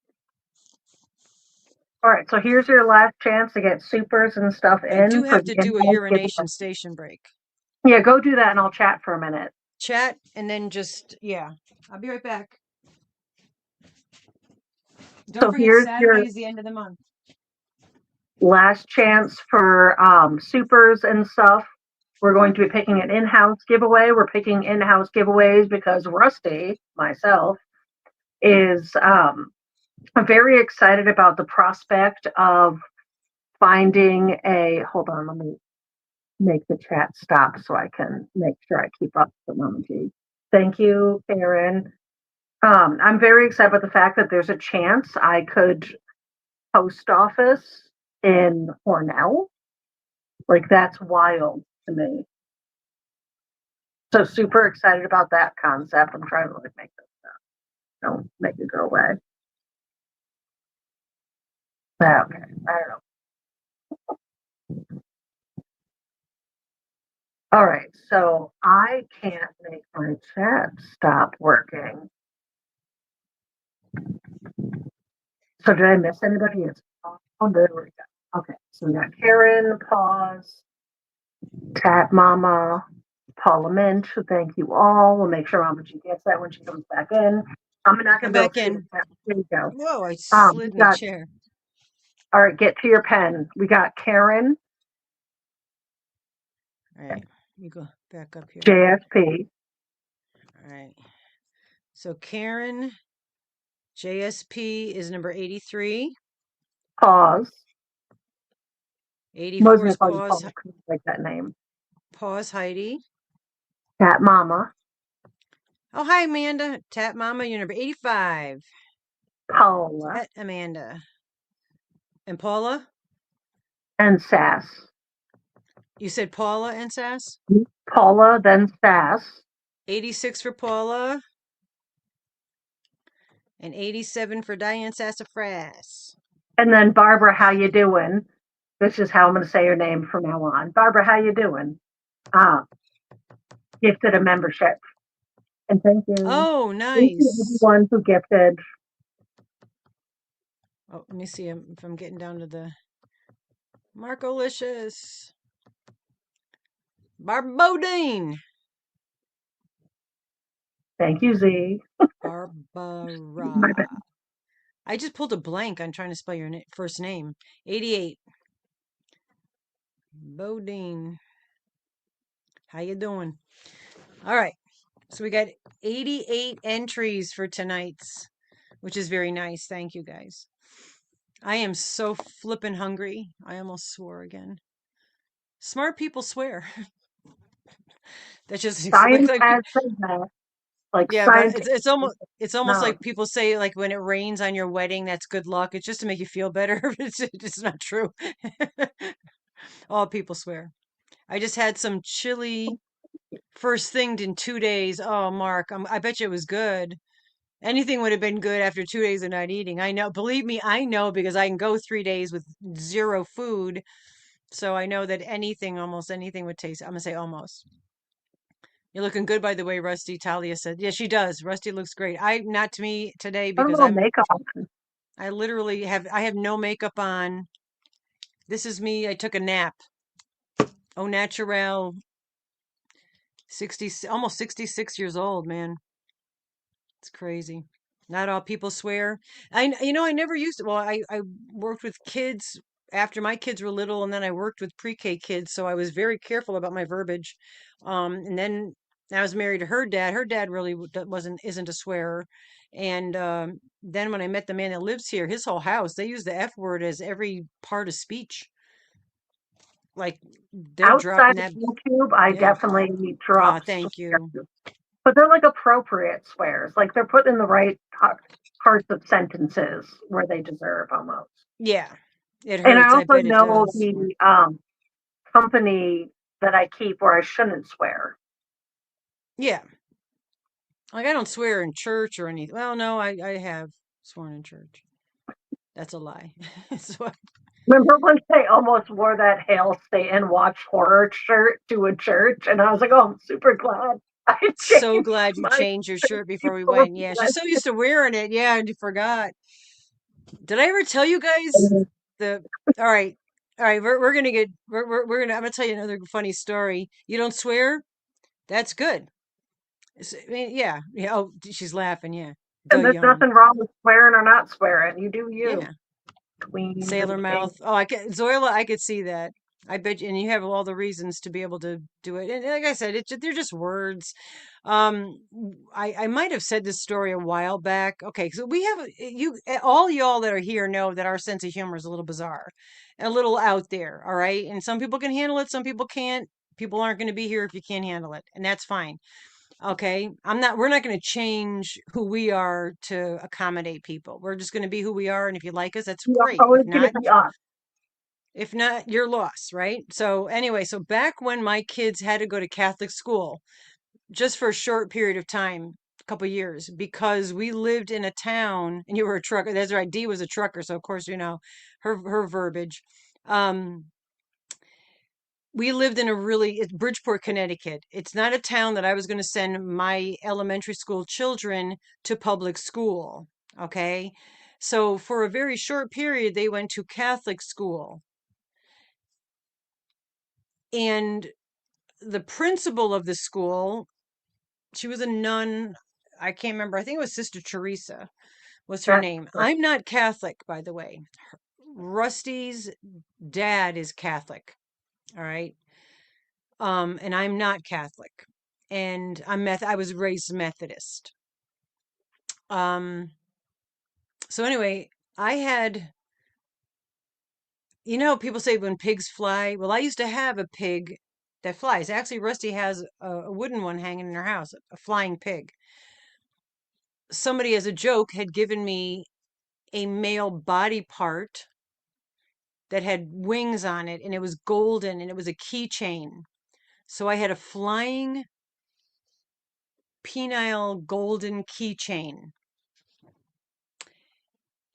All right, so here's your last chance to get supers and stuff I do in for have the to do a in-house giveaway. urination station break. Yeah, go do that and I'll chat for a minute. Chat and then just, yeah. I'll be right back. Don't So forget here's your Saturday's the end of the month. last chance for supers and stuff. We're going to be picking an in-house giveaway. We're picking in-house giveaways because Rusty, myself, is I'm very excited about the prospect of finding a. Hold on, let me make the chat stop so I can make sure I keep up with the emoji. Thank you, Karen. I'm very excited about the fact that there's a chance I could post office in Hornell. Like that's wild to me. So super excited about that concept. I'm trying to like make this stuff. Don't make it go away. Okay, I don't know. All right, so I can't make my chat stop working. So did I miss anybody? Oh, there we go. Okay, so we got Karen, pause, Tat Mama, Paula Minch. Thank you all. We'll make sure Mama G gets that when she comes back in. I'm not I'm gonna be able back to see the in. chat. Here we go. Whoa, I We slid in the got chair. all right. Get to your pen. We got Karen, All right, you go back up here. JSP, All right. So Karen, JSP is number 83. pause. 84 Most is of call you Paula. Like that name. Pause Heidi. Cat Mama, Oh, hi, Amanda. Tap Mama, you're number 85. Paula, Pet Amanda. And Paula? and Sass. You said Paula and Sass? Paula, then Sass. 86 for Paula and 87 for Diane Sassafras. And then Barbara, how you doing? This is how I'm going to say your name from now on. Barbara, how you doing? Ah, gifted a membership. And thank you. Oh, Thank you nice. everyone who gifted. Oh, let me see if I'm getting down to the Marcolicious. Barbara Bodine. Thank you, Z. My bad. Barbara. I just pulled a blank on trying to spell your first name. 88. Bodine. How you doing? All right. So we got 88 entries for tonight's, which is very nice. Thank you guys. I am so flippin' hungry. I almost swore again. Smart people swear. That's just Science like has said that. Like yeah, but scientific. it's almost No. like people say like when it rains on your wedding, that's good luck. It's just to make you feel better. It's not true. All people swear. I just had some chili first thing in 2 days. Oh, Mark, I bet you it was good. Anything would have been good after 2 days of not eating. I know. Believe me, I know because I can go 3 days with zero food. So I know that anything, almost anything would taste. I'm gonna say almost. You're looking good, by the way, Rusty. Talia said, "Yeah, she does. Rusty looks great." Not to me today Put a because little makeup on. I literally have no makeup on. This is me. I took a nap. Au naturel, 60, almost 66 years old, man. It's crazy. Not all people swear. I never used to. Well, I worked with kids after my kids were little, and then I worked with pre-K kids, so I was very careful about my verbiage. And then I was married to her dad. Her dad really isn't a swearer. And then when I met the man that lives here, his whole house, they use the F word as every part of speech. Like they're Outside dropping of that. YouTube, I Yeah. definitely Ah, drop thank you. swears. But they're like appropriate swears. Like they're put in the right parts of sentences where they deserve almost. Yeah. It And I hurts. I also bet it know does. the company that I keep where I shouldn't swear. Yeah. Like I don't swear in church or anything. Well, no, I have sworn in church. That's a lie. So Remember when I almost wore that Hail Stay and Watch horror shirt to a church? And I was like, oh, I'm super glad I so changed glad you my changed your shirt before we before went. we Yeah, she's went. so used to wearing it. Yeah, and you forgot. Did I ever tell you guys the? All right, all right. We're gonna get. We're gonna. I'm gonna tell you another funny story. You don't swear? That's good. I mean, yeah, yeah. Oh, she's laughing. Yeah, the And there's yawn. nothing wrong with swearing or not swearing. You do you, Yeah. queens Sailor and mouth. kings. Oh, I could Zoila, I could see that. I bet you, and you have all the reasons to be able to do it. And like I said, they're just words. I might have said this story a while back. Okay, so we have all y'all that are here know that our sense of humor is a little bizarre, a little out there. All right, and some people can handle it, some people can't. People aren't going to be here if you can't handle it, and that's fine. Okay. We're not going to change who we are to accommodate people. We're just going to be who we are. And if you like us, that's We are great. always going to be us. If not, you're lost, right? So anyway, so back when my kids had to go to Catholic school, just for a short period of time, a couple years, because we lived in a town and you were a trucker. That's right. Dee was a trucker. So of course, her verbiage. Um, we lived in it's Bridgeport, Connecticut. It's not a town that I was going to send my elementary school children to public school. Okay. So for a very short period, they went to Catholic school. And the principal of the school, she was a nun. I can't remember. I think it was Sister Teresa was her That's name. right. I'm not Catholic, by the way. Rusty's dad is Catholic. All right. And I'm not Catholic, and I was raised Methodist. Um, so anyway, I had, people say when pigs fly. Well, I used to have a pig that flies. Actually, Rusty has a wooden one hanging in her house, a flying pig. Somebody, as a joke, had given me a male body part that had wings on it, and it was golden, and it was a keychain. So I had a flying penile golden keychain,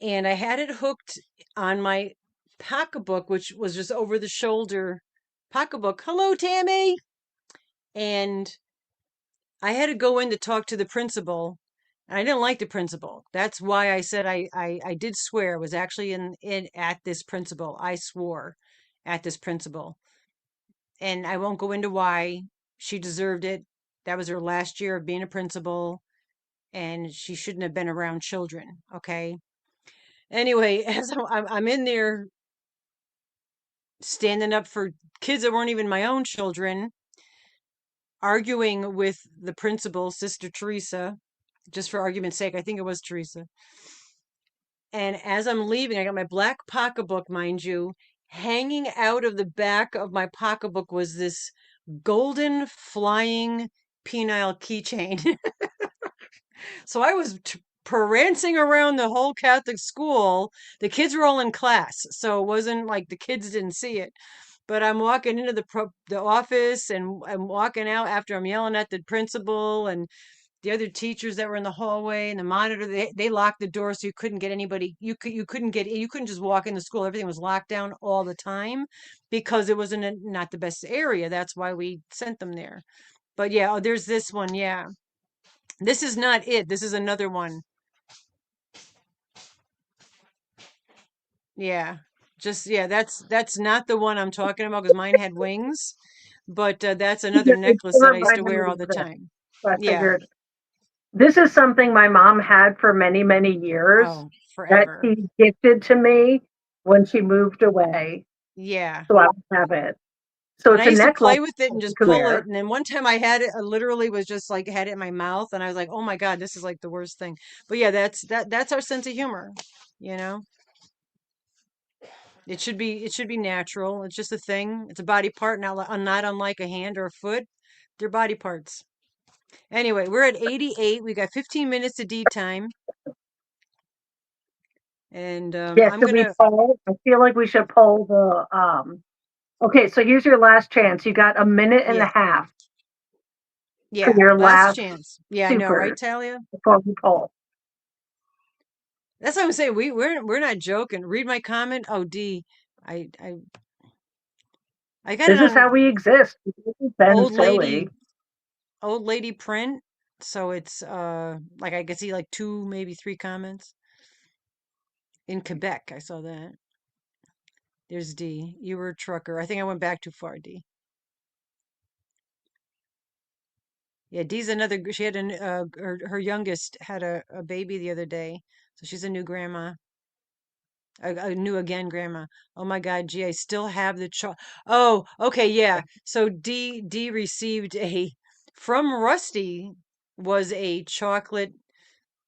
and I had it hooked on my pocketbook, which was just over the shoulder pocketbook. Hello, Tammy. And I had to go in to talk to the principal. And I didn't like the principal. That's why I said I did swear. I was actually in at this principal. I swore at this principal. And I won't go into why. She deserved it. That was her last year of being a principal, and she shouldn't have been around children. Okay. Anyway, as I'm in there standing up for kids that weren't even my own children, arguing with the principal, Sister Teresa, just for argument's sake. I think it was Teresa. And as I'm leaving, I got my black pocketbook, mind you, hanging out of the back of my pocketbook was this golden flying penile keychain. So I was prancing around the whole Catholic school. The kids were all in class, so it wasn't like the kids didn't see it. But I'm walking into the office, and I'm walking out after I'm yelling at the principal and the other teachers that were in the hallway and the monitor. They locked the door, so you couldn't get anybody. You couldn't get, you couldn't just walk into school. Everything was locked down all the time because it was not the best area. That's why we sent them there. But yeah, oh, there's this one. Yeah, this is not it. This is another one. Yeah. Just yeah, that's not the one I'm talking about because mine had wings, but that's another It necklace still that I used to reminded wear me all of the this. time. So I Yeah. figured this is something my mom had for many, many years Oh, that forever. she gifted to me when she moved away. Yeah. So I have it. So And I it's a used to necklace play with it that and you just can pull it. wear. And then one time I had it, I literally was just like had it in my mouth, and I was like, "Oh my God, this is like the worst thing." But yeah, that's our sense of humor, you know? It should be natural. It's just a thing. It's a body part, not unlike a hand or a foot. They're body parts. Anyway, we're at 88. We got 15 minutes of D time. And Yeah, I'm should we gonna, poll? I feel like we should poll the okay, so here's your last chance. You got a minute and a yeah, half for yeah, your last last chance. Yeah, I know, right, super Talia? before we poll. That's what I'm saying. We're not joking. Read my comment. Oh, D, I I I got it This is how on we exist. This has been old silly. lady old lady print. So it's like I could see like two, maybe three comments in Quebec. I saw that. There's D. You were a trucker. I think I went back too far, D. Yeah, Dee's another. She had her youngest had a baby the other day, so she's a new grandma. A new again grandma. Oh my God, gee, I still have the Oh, okay, yeah. So D received a from Rusty was a chocolate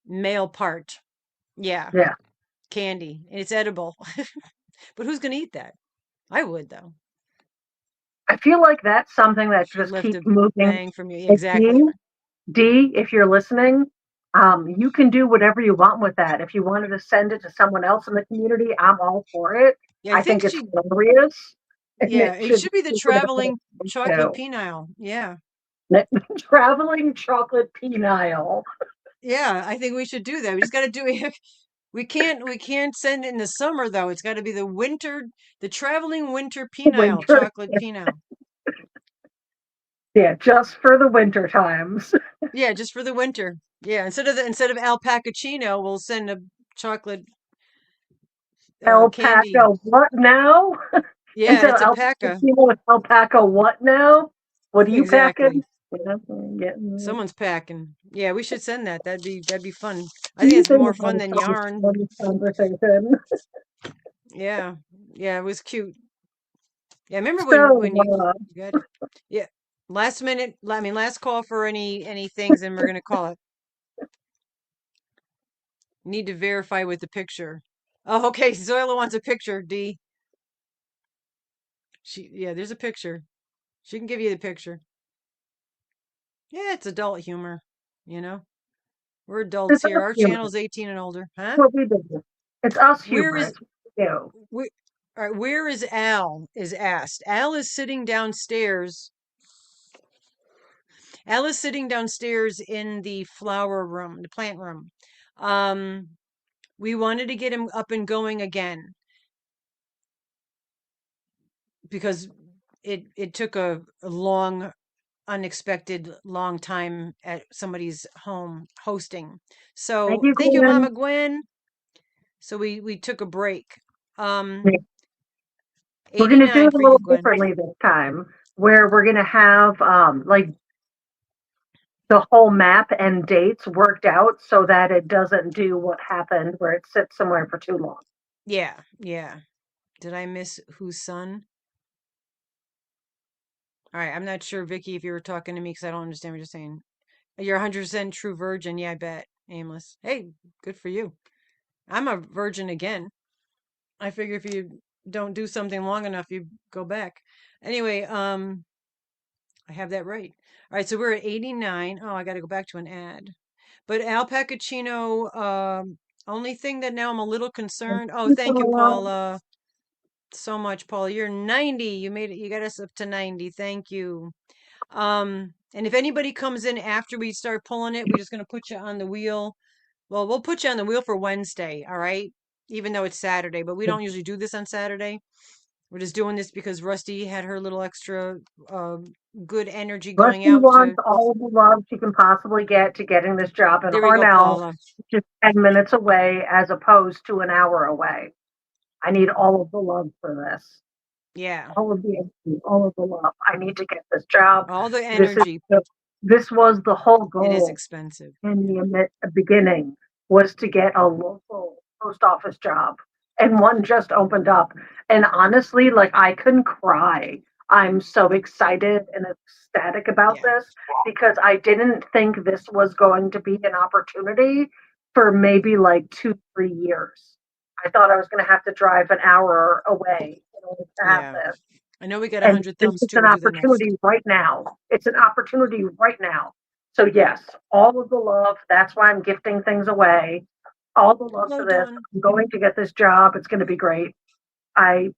male part. Yeah, Yeah. candy. And it's edible. But who's gonna eat that? I would though. I feel like that's something that Should just lift keeps a moving. bang from you. Like Exactly. D, if you're listening, you can do whatever you want with that. If you wanted to send it to someone else in the community, I'm all for it. Yeah, I I think think it's she. hilarious, and Yeah, it it should should be the be circulated traveling chocolate too. penile. Yeah. Traveling chocolate penile. Yeah, I think we should do that. We just got to do it. We can't send it in the summer though. It's got to be the traveling winter penile, Winter. chocolate penile. Yeah, just for the winter times. Yeah, just for the winter. Yeah, instead of alpaca chino, we'll send a chocolate candy. Alpaca, what now? Yeah, Instead of it's alpaca, alpaca. alpaca, what now? What are you Exactly. packing? Yeah, getting. Someone's packing. Yeah, we should send that. That'd be fun. I What do think you it's think more about fun it than from yarn. this conversation? Yeah. Yeah, it was cute. Yeah, I remember So, when you got it. Yeah. Last minute, I mean last call for any things, and we're gonna call it. Need to verify with the picture. Oh, okay. Zoila wants a picture, D. Yeah, there's a picture. She can give you the picture. Yeah, it's adult humor. You know, we're adults It's here. us Our humor. channel's 18 and older. Huh? What we do. It's us Where humor. is It's what we do. where, all right, where is Al? Is asked. Al is sitting downstairs. Al is sitting downstairs in the flower room, the plant room. Um, we wanted to get him up and going again because it took a long, unexpected long time at somebody's home hosting. Thank So you, thank you, Glenn. Mama Gwen. So we took a break. Yeah. We're going to do 89 it a for you, little Gwen. differently this time, where we're going to have like the whole map and dates worked out so that it doesn't do what happened where it sits somewhere for too long. Yeah, yeah. Did I miss whose son? All right, I'm not sure, Vicky, if you were talking to me because I don't understand what you're saying. You're 100% true virgin. Yeah, I bet. Aimless. Hey, good for you. I'm a virgin again. I figure if you don't do something long enough, you go back. Anyway, I have that right. All right, so we're at 89. Oh, I got to go back to an ad. But Al Pacino, only thing that now I'm a little concerned. Oh, thank you, Paula, so much, Paula. You're 90. You made it. You got us up to 90. Thank you. And if anybody comes in after we start pulling it, we're just gonna put you on the wheel. Well, we'll put you on the wheel for Wednesday, all right? Even though it's Saturday, but we don't usually do this on Saturday. We're just doing this because Rusty had her little extra uh, good energy going Rusty out wants to. all the love she can possibly get to getting this job in There we go, Hornell, Paula. just 10 minutes away as opposed to an hour away. I need all of the love for this. Yeah, All of the energy, all of the love. I need to get this job. all the This is energy. this was the whole It is goal expensive. in the beginning was to get a local post office job, and one just opened up. And honestly, like I couldn't cry. I'm so excited and ecstatic about Yeah, this because I didn't think this was going to be an opportunity for maybe like 2, 3 years. I thought I was going to have to drive an hour away in order to have yeah. this. I know we got a And hundred this thumbs is too. an We'll do that next. opportunity right now. It's an opportunity right now. So, yes, all of the love. That's why I'm gifting things away. All the love Hello, for this. Dawn. I'm going to get this job. It's going to be great. I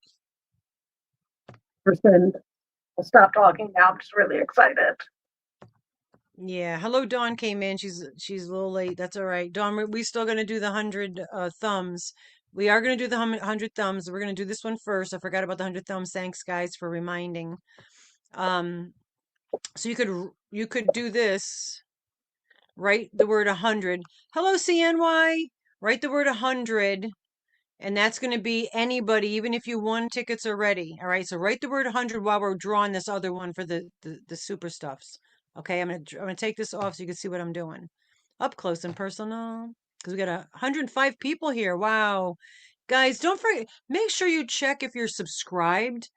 rescind. I'll stop talking now. I'm just really excited. Yeah, hello. Dawn came in. She's a little late. That's all right. Dawn, we still gonna do the 100 thumbs. We are gonna do the 100 thumbs. We're gonna do this one first. I forgot about the 100 thumbs. Thanks, guys, for reminding. Um, so you could do this. Write the word 100. Hello, CNY. Write the word 100, and that's gonna be anybody, even if you won tickets already. All right. So write the word 100 while we're drawing this other one for the super stuffs. Okay, I'm gonna take this off so you can see what I'm doing up close and personal because we got 105 people here. Wow, guys, don't forget. Make sure you check if you're subscribed.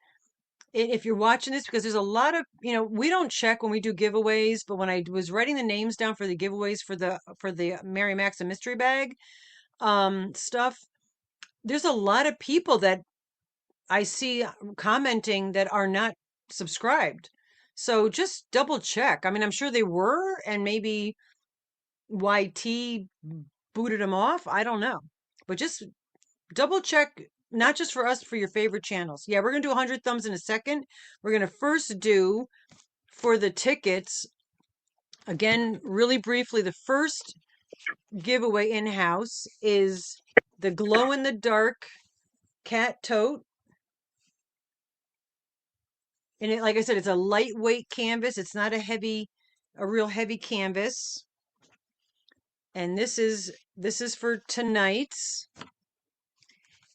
If you're watching this, because there's a lot of we don't check when we do giveaways, but when I was writing the names down for the giveaways for the Mary Max and mystery bag stuff, there's a lot of people that I see commenting that are not subscribed. So just double check. I mean, I'm sure they were, and maybe YT booted them off. I don't know. But just double check, not just for us, for your favorite channels. Yeah, we're going to do 100 thumbs in a second. We're going to first do for the tickets, again, really briefly, the first giveaway in house is the glow in the dark cat tote. And like I said, it's a lightweight canvas. It's not a real heavy canvas. And this is for tonight's.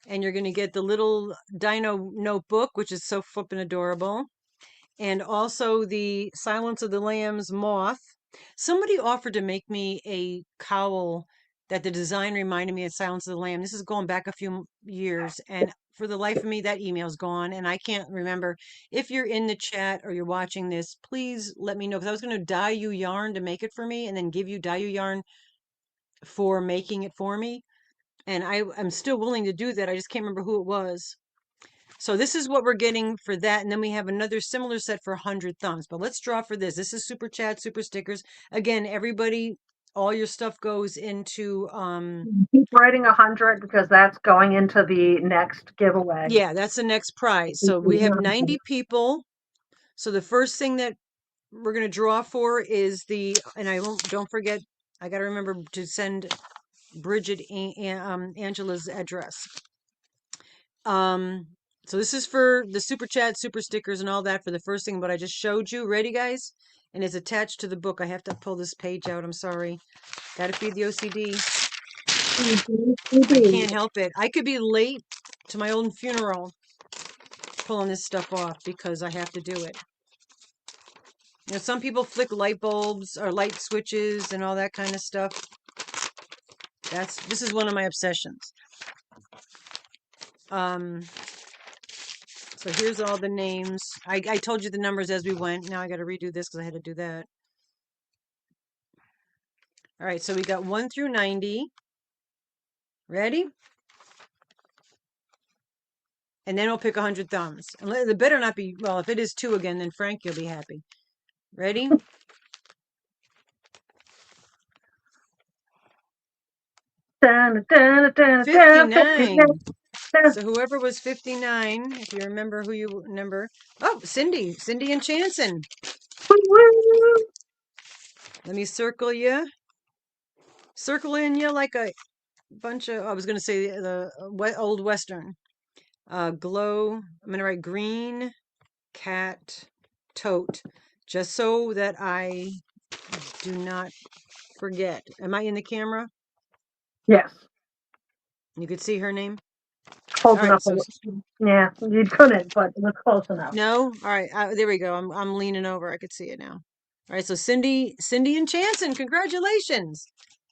And you're going to get the little dino notebook, which is so flippin' adorable. And also the Silence of the Lambs moth. Somebody offered to make me a cowl that the design reminded me of Silence of the Lamb. This is going back a few years, and for the life of me, that email's gone, and I can't remember. If you're in the chat or you're watching this, please let me know because I was going to dye you yarn to make it for me, and then give you dye you yarn for making it for me. And I'm still willing to do that. I just can't remember who it was. So this is what we're getting for that. And then we have another similar set for 100 thumbs. But let's draw for this. This is super chat, super stickers. Again, everybody, all your stuff goes into, Keep writing 100 because that's going into the next giveaway. yeah, that's the next prize. So we have 90 people. So the first thing that we're going to draw for is and I won't, don't forget, I got to remember to send Bridget Angela's address. Um, so this is for the super chat, super stickers, and all that for the first thing, what I just showed you. Ready, guys? And it's attached to the book. I have to pull this page out. I'm sorry. Gotta feed the OCD. I can't help it. I could be late to my own funeral pulling this stuff off because I have to do it. You know, some people flick light bulbs or light switches and all that kind of stuff. This is one of my obsessions. Um, so here's all the names. I told you the numbers as we went. Now I got to redo this because I had to do that. All right, so we got 1 through 90. Ready? And then we'll pick 100 thumbs. And it better not be, well, if it is 2 again, then Frank, you'll be happy. Ready? Dun, dun, dun, dun, 59. dun. So whoever was 59, if you remember who you remember. Oh, Cindy. Cindy and Chanson. Woo-woo. Let me circle you. Circle in you like a bunch of, I was going to say the old Western. Glow. I'm going to write green cat tote just so that I do not forget. Am I in the camera? Yes, You could see her name. close All right. enough. So Yeah, you couldn't, but it was close enough. no. All right. There we go. I'm leaning over. I could see it now. All right. So Cindy and Chanson, congratulations.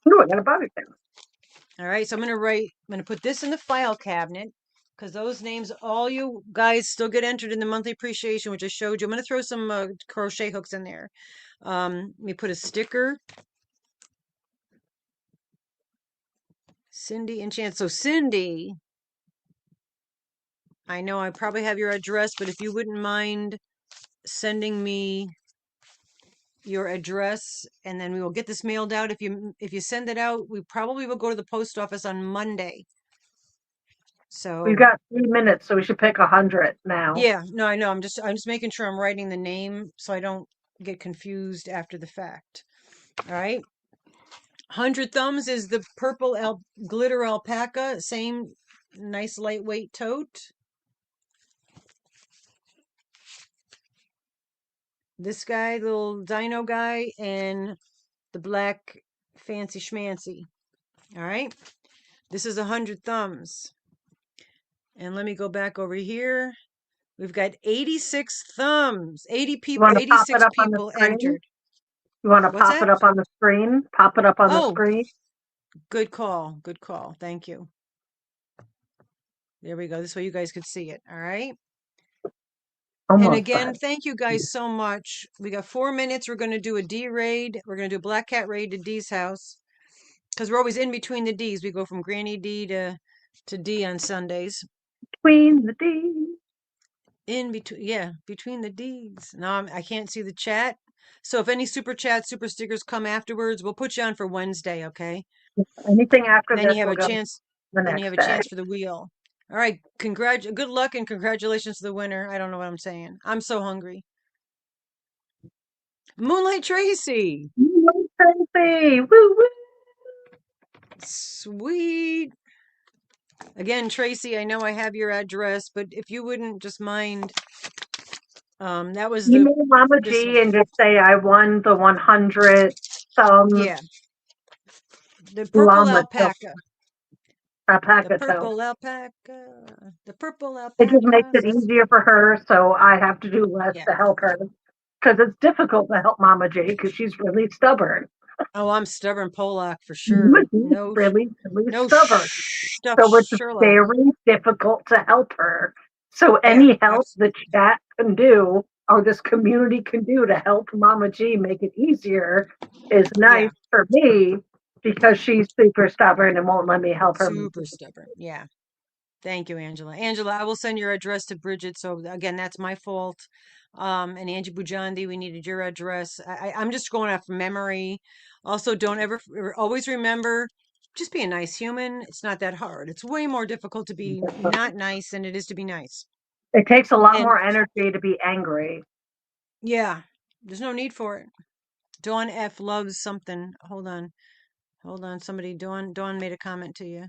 Ooh, I got a bobby pin. All right. So I'm gonna put this in the file cabinet because those names, all you guys still get entered in the monthly appreciation, which I showed you. I'm gonna throw some crochet hooks in there. Let me put a sticker. Cindy and Chance. So Cindy, I know I probably have your address, but if you wouldn't mind sending me your address and then we will get this mailed out. If you send it out, we probably will go to the post office on Monday. We've So got 3 minutes, so we should pick 100 now. yeah, no, I know. I'm just making sure I'm writing the name so I don't get confused after the fact. All right. 100 thumbs is the purple glitter alpaca, same nice lightweight tote. This guy, little dino guy, and the black fancy schmancy. All right. This is 100 thumbs. And let me go back over here. We've got 86 thumbs. 80 You people, want to pop it 86 up on the people screen? entered. You want to What's pop that? it up on the screen? Pop it up on the Oh, screen? good call. Good call. Thank you. There we go. This way you guys could see it. All right. And Almost again, done. thank you guys so much. We got 4 minutes. We're going to do a D raid. We're going to do a black cat raid to D's house because we're always in between the D's. We go from Granny D to D on Sundays. Between the D. In between, yeah, between the D's. Now I can't see the chat. So if any super chats, super stickers come afterwards, we'll put you on for Wednesday, okay? Anything after Then this you have will a go chance. the Then you have next a day. chance for the wheel. All right, good luck and congratulations to the winner. I don't know what I'm saying. I'm so hungry. Moonlight Tracy. Fancy! Woo woo! Sweet. Again, Tracy, I know I have your address, but if you wouldn't just mind, that was Email Mama this, G and just say I won the 100 thumbs yeah, the purple llama alpaca. The alpaca toe. purple alpaca. The purple It just makes alpaca. it easier for her, so I have to do less Yeah. to help her. Because it's difficult to help Mama J because she's really stubborn. Oh, I'm stubborn Polak for sure. She's really, really No stubborn. stuff So it's Sherlock. very difficult to help her. So Yeah. any help the chat can do or this community can do to help Mama G make it easier is Yeah. nice for me because she's super stubborn and won't let me help her. Super stubborn. Yeah. Thank you, Angela. Angela, I will send your address to Bridget. So again, that's my fault. And Angie Bujandi, we needed your address. I'm just going off memory. Also, don't ever, always remember, just be a nice human. It's not that hard. It's way more difficult to be not nice than it is to be nice. It takes a lot And more energy to be angry. yeah, there's no need for it. Dawn F loves something. Hold on. Dawn made a comment to you,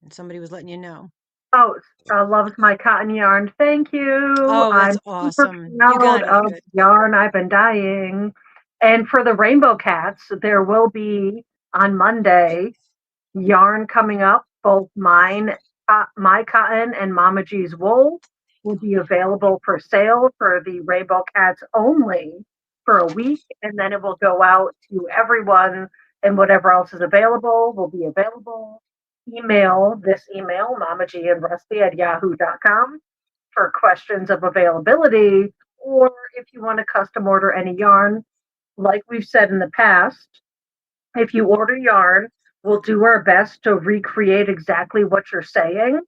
and somebody was letting you know. Oh, loves my cotton yarn. Thank you. Oh, that's I'm super awesome. You proud got it. of Good. yarn. I've been dying. And for the rainbow cats, there will be on Monday yarn coming up. Both my cotton and Mama G's wool will be available for sale for the Rainbow Cats only for a week, and then it will go out to everyone, and whatever else is available will be available. Email this email, mamagandrusty@yahoo.com, for questions of availability, or if you want to custom order any yarn, like we've said in the past, if you order yarn, we'll do our best to recreate exactly what you're saying.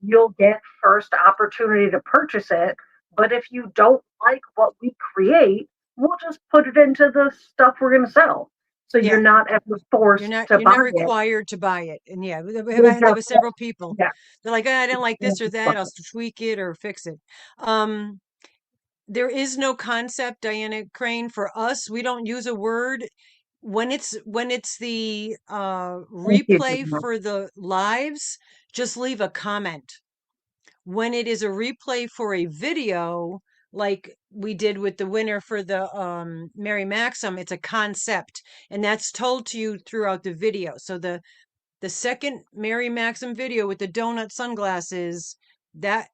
You'll get first opportunity to purchase it. But if you don't like what we create, we'll just put it into the stuff we're going to sell. So you're Yeah. not ever forced to You're buy not it. required to buy it. And yeah, You're I had that just, with several people. yeah. They're like, "Ah, I didn't like this or that. I'll tweak it or fix it." Um, there is no concept, Diana Crane, for us. We don't use a word when it's the Thank you, replay Dana. for the lives, just leave a comment. When it is a replay for a video, like we did with the winner for the Mary Maxim, it's a concept, and that's told to you throughout the video. So the second Mary Maxim video with the donut sunglasses, I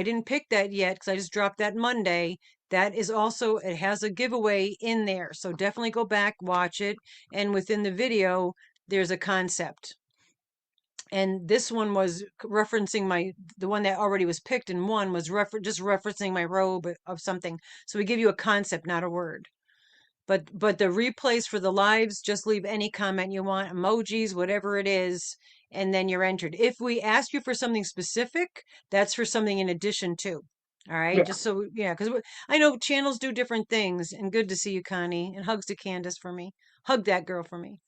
didn't pick that yet because I just dropped that Monday. That is also, it has a giveaway in there. So definitely go back, watch it. And within the video, there's a concept. And this one was referencing the one that already was picked and won was just referencing my robe of something. So we give you a concept, not a word. But the replays for the lives, just leave any comment you want, emojis, whatever it is, and then you're entered. If we ask you for something specific, that's for something in addition to. All right, Yeah. just so yeah, because I know channels do different things. And good to see you, Connie, and hugs to Candace for me. Hug that girl for me.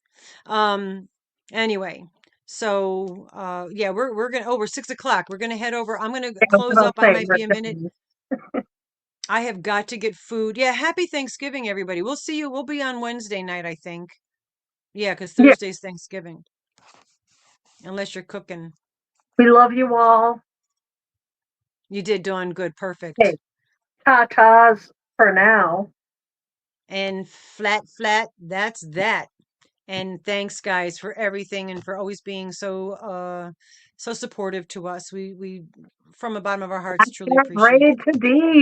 Um, anyway, so yeah, we're gonna. Oh, we're 6 o'clock. We're gonna head over. I'm gonna I was close about up. to I say, might we're be a minute. done. I have got to get food. Yeah, happy Thanksgiving, everybody. We'll see you. We'll be on Wednesday night, I think. Yeah, because Yeah, Thursday's Thanksgiving, unless you're cooking. we love you all. You did, Dawn. Good, perfect. Okay, tatas for now. And flat, that's that. And thanks, guys, for everything and for always being so supportive to us. We from the bottom of our hearts truly I'm appreciate ready it. to be.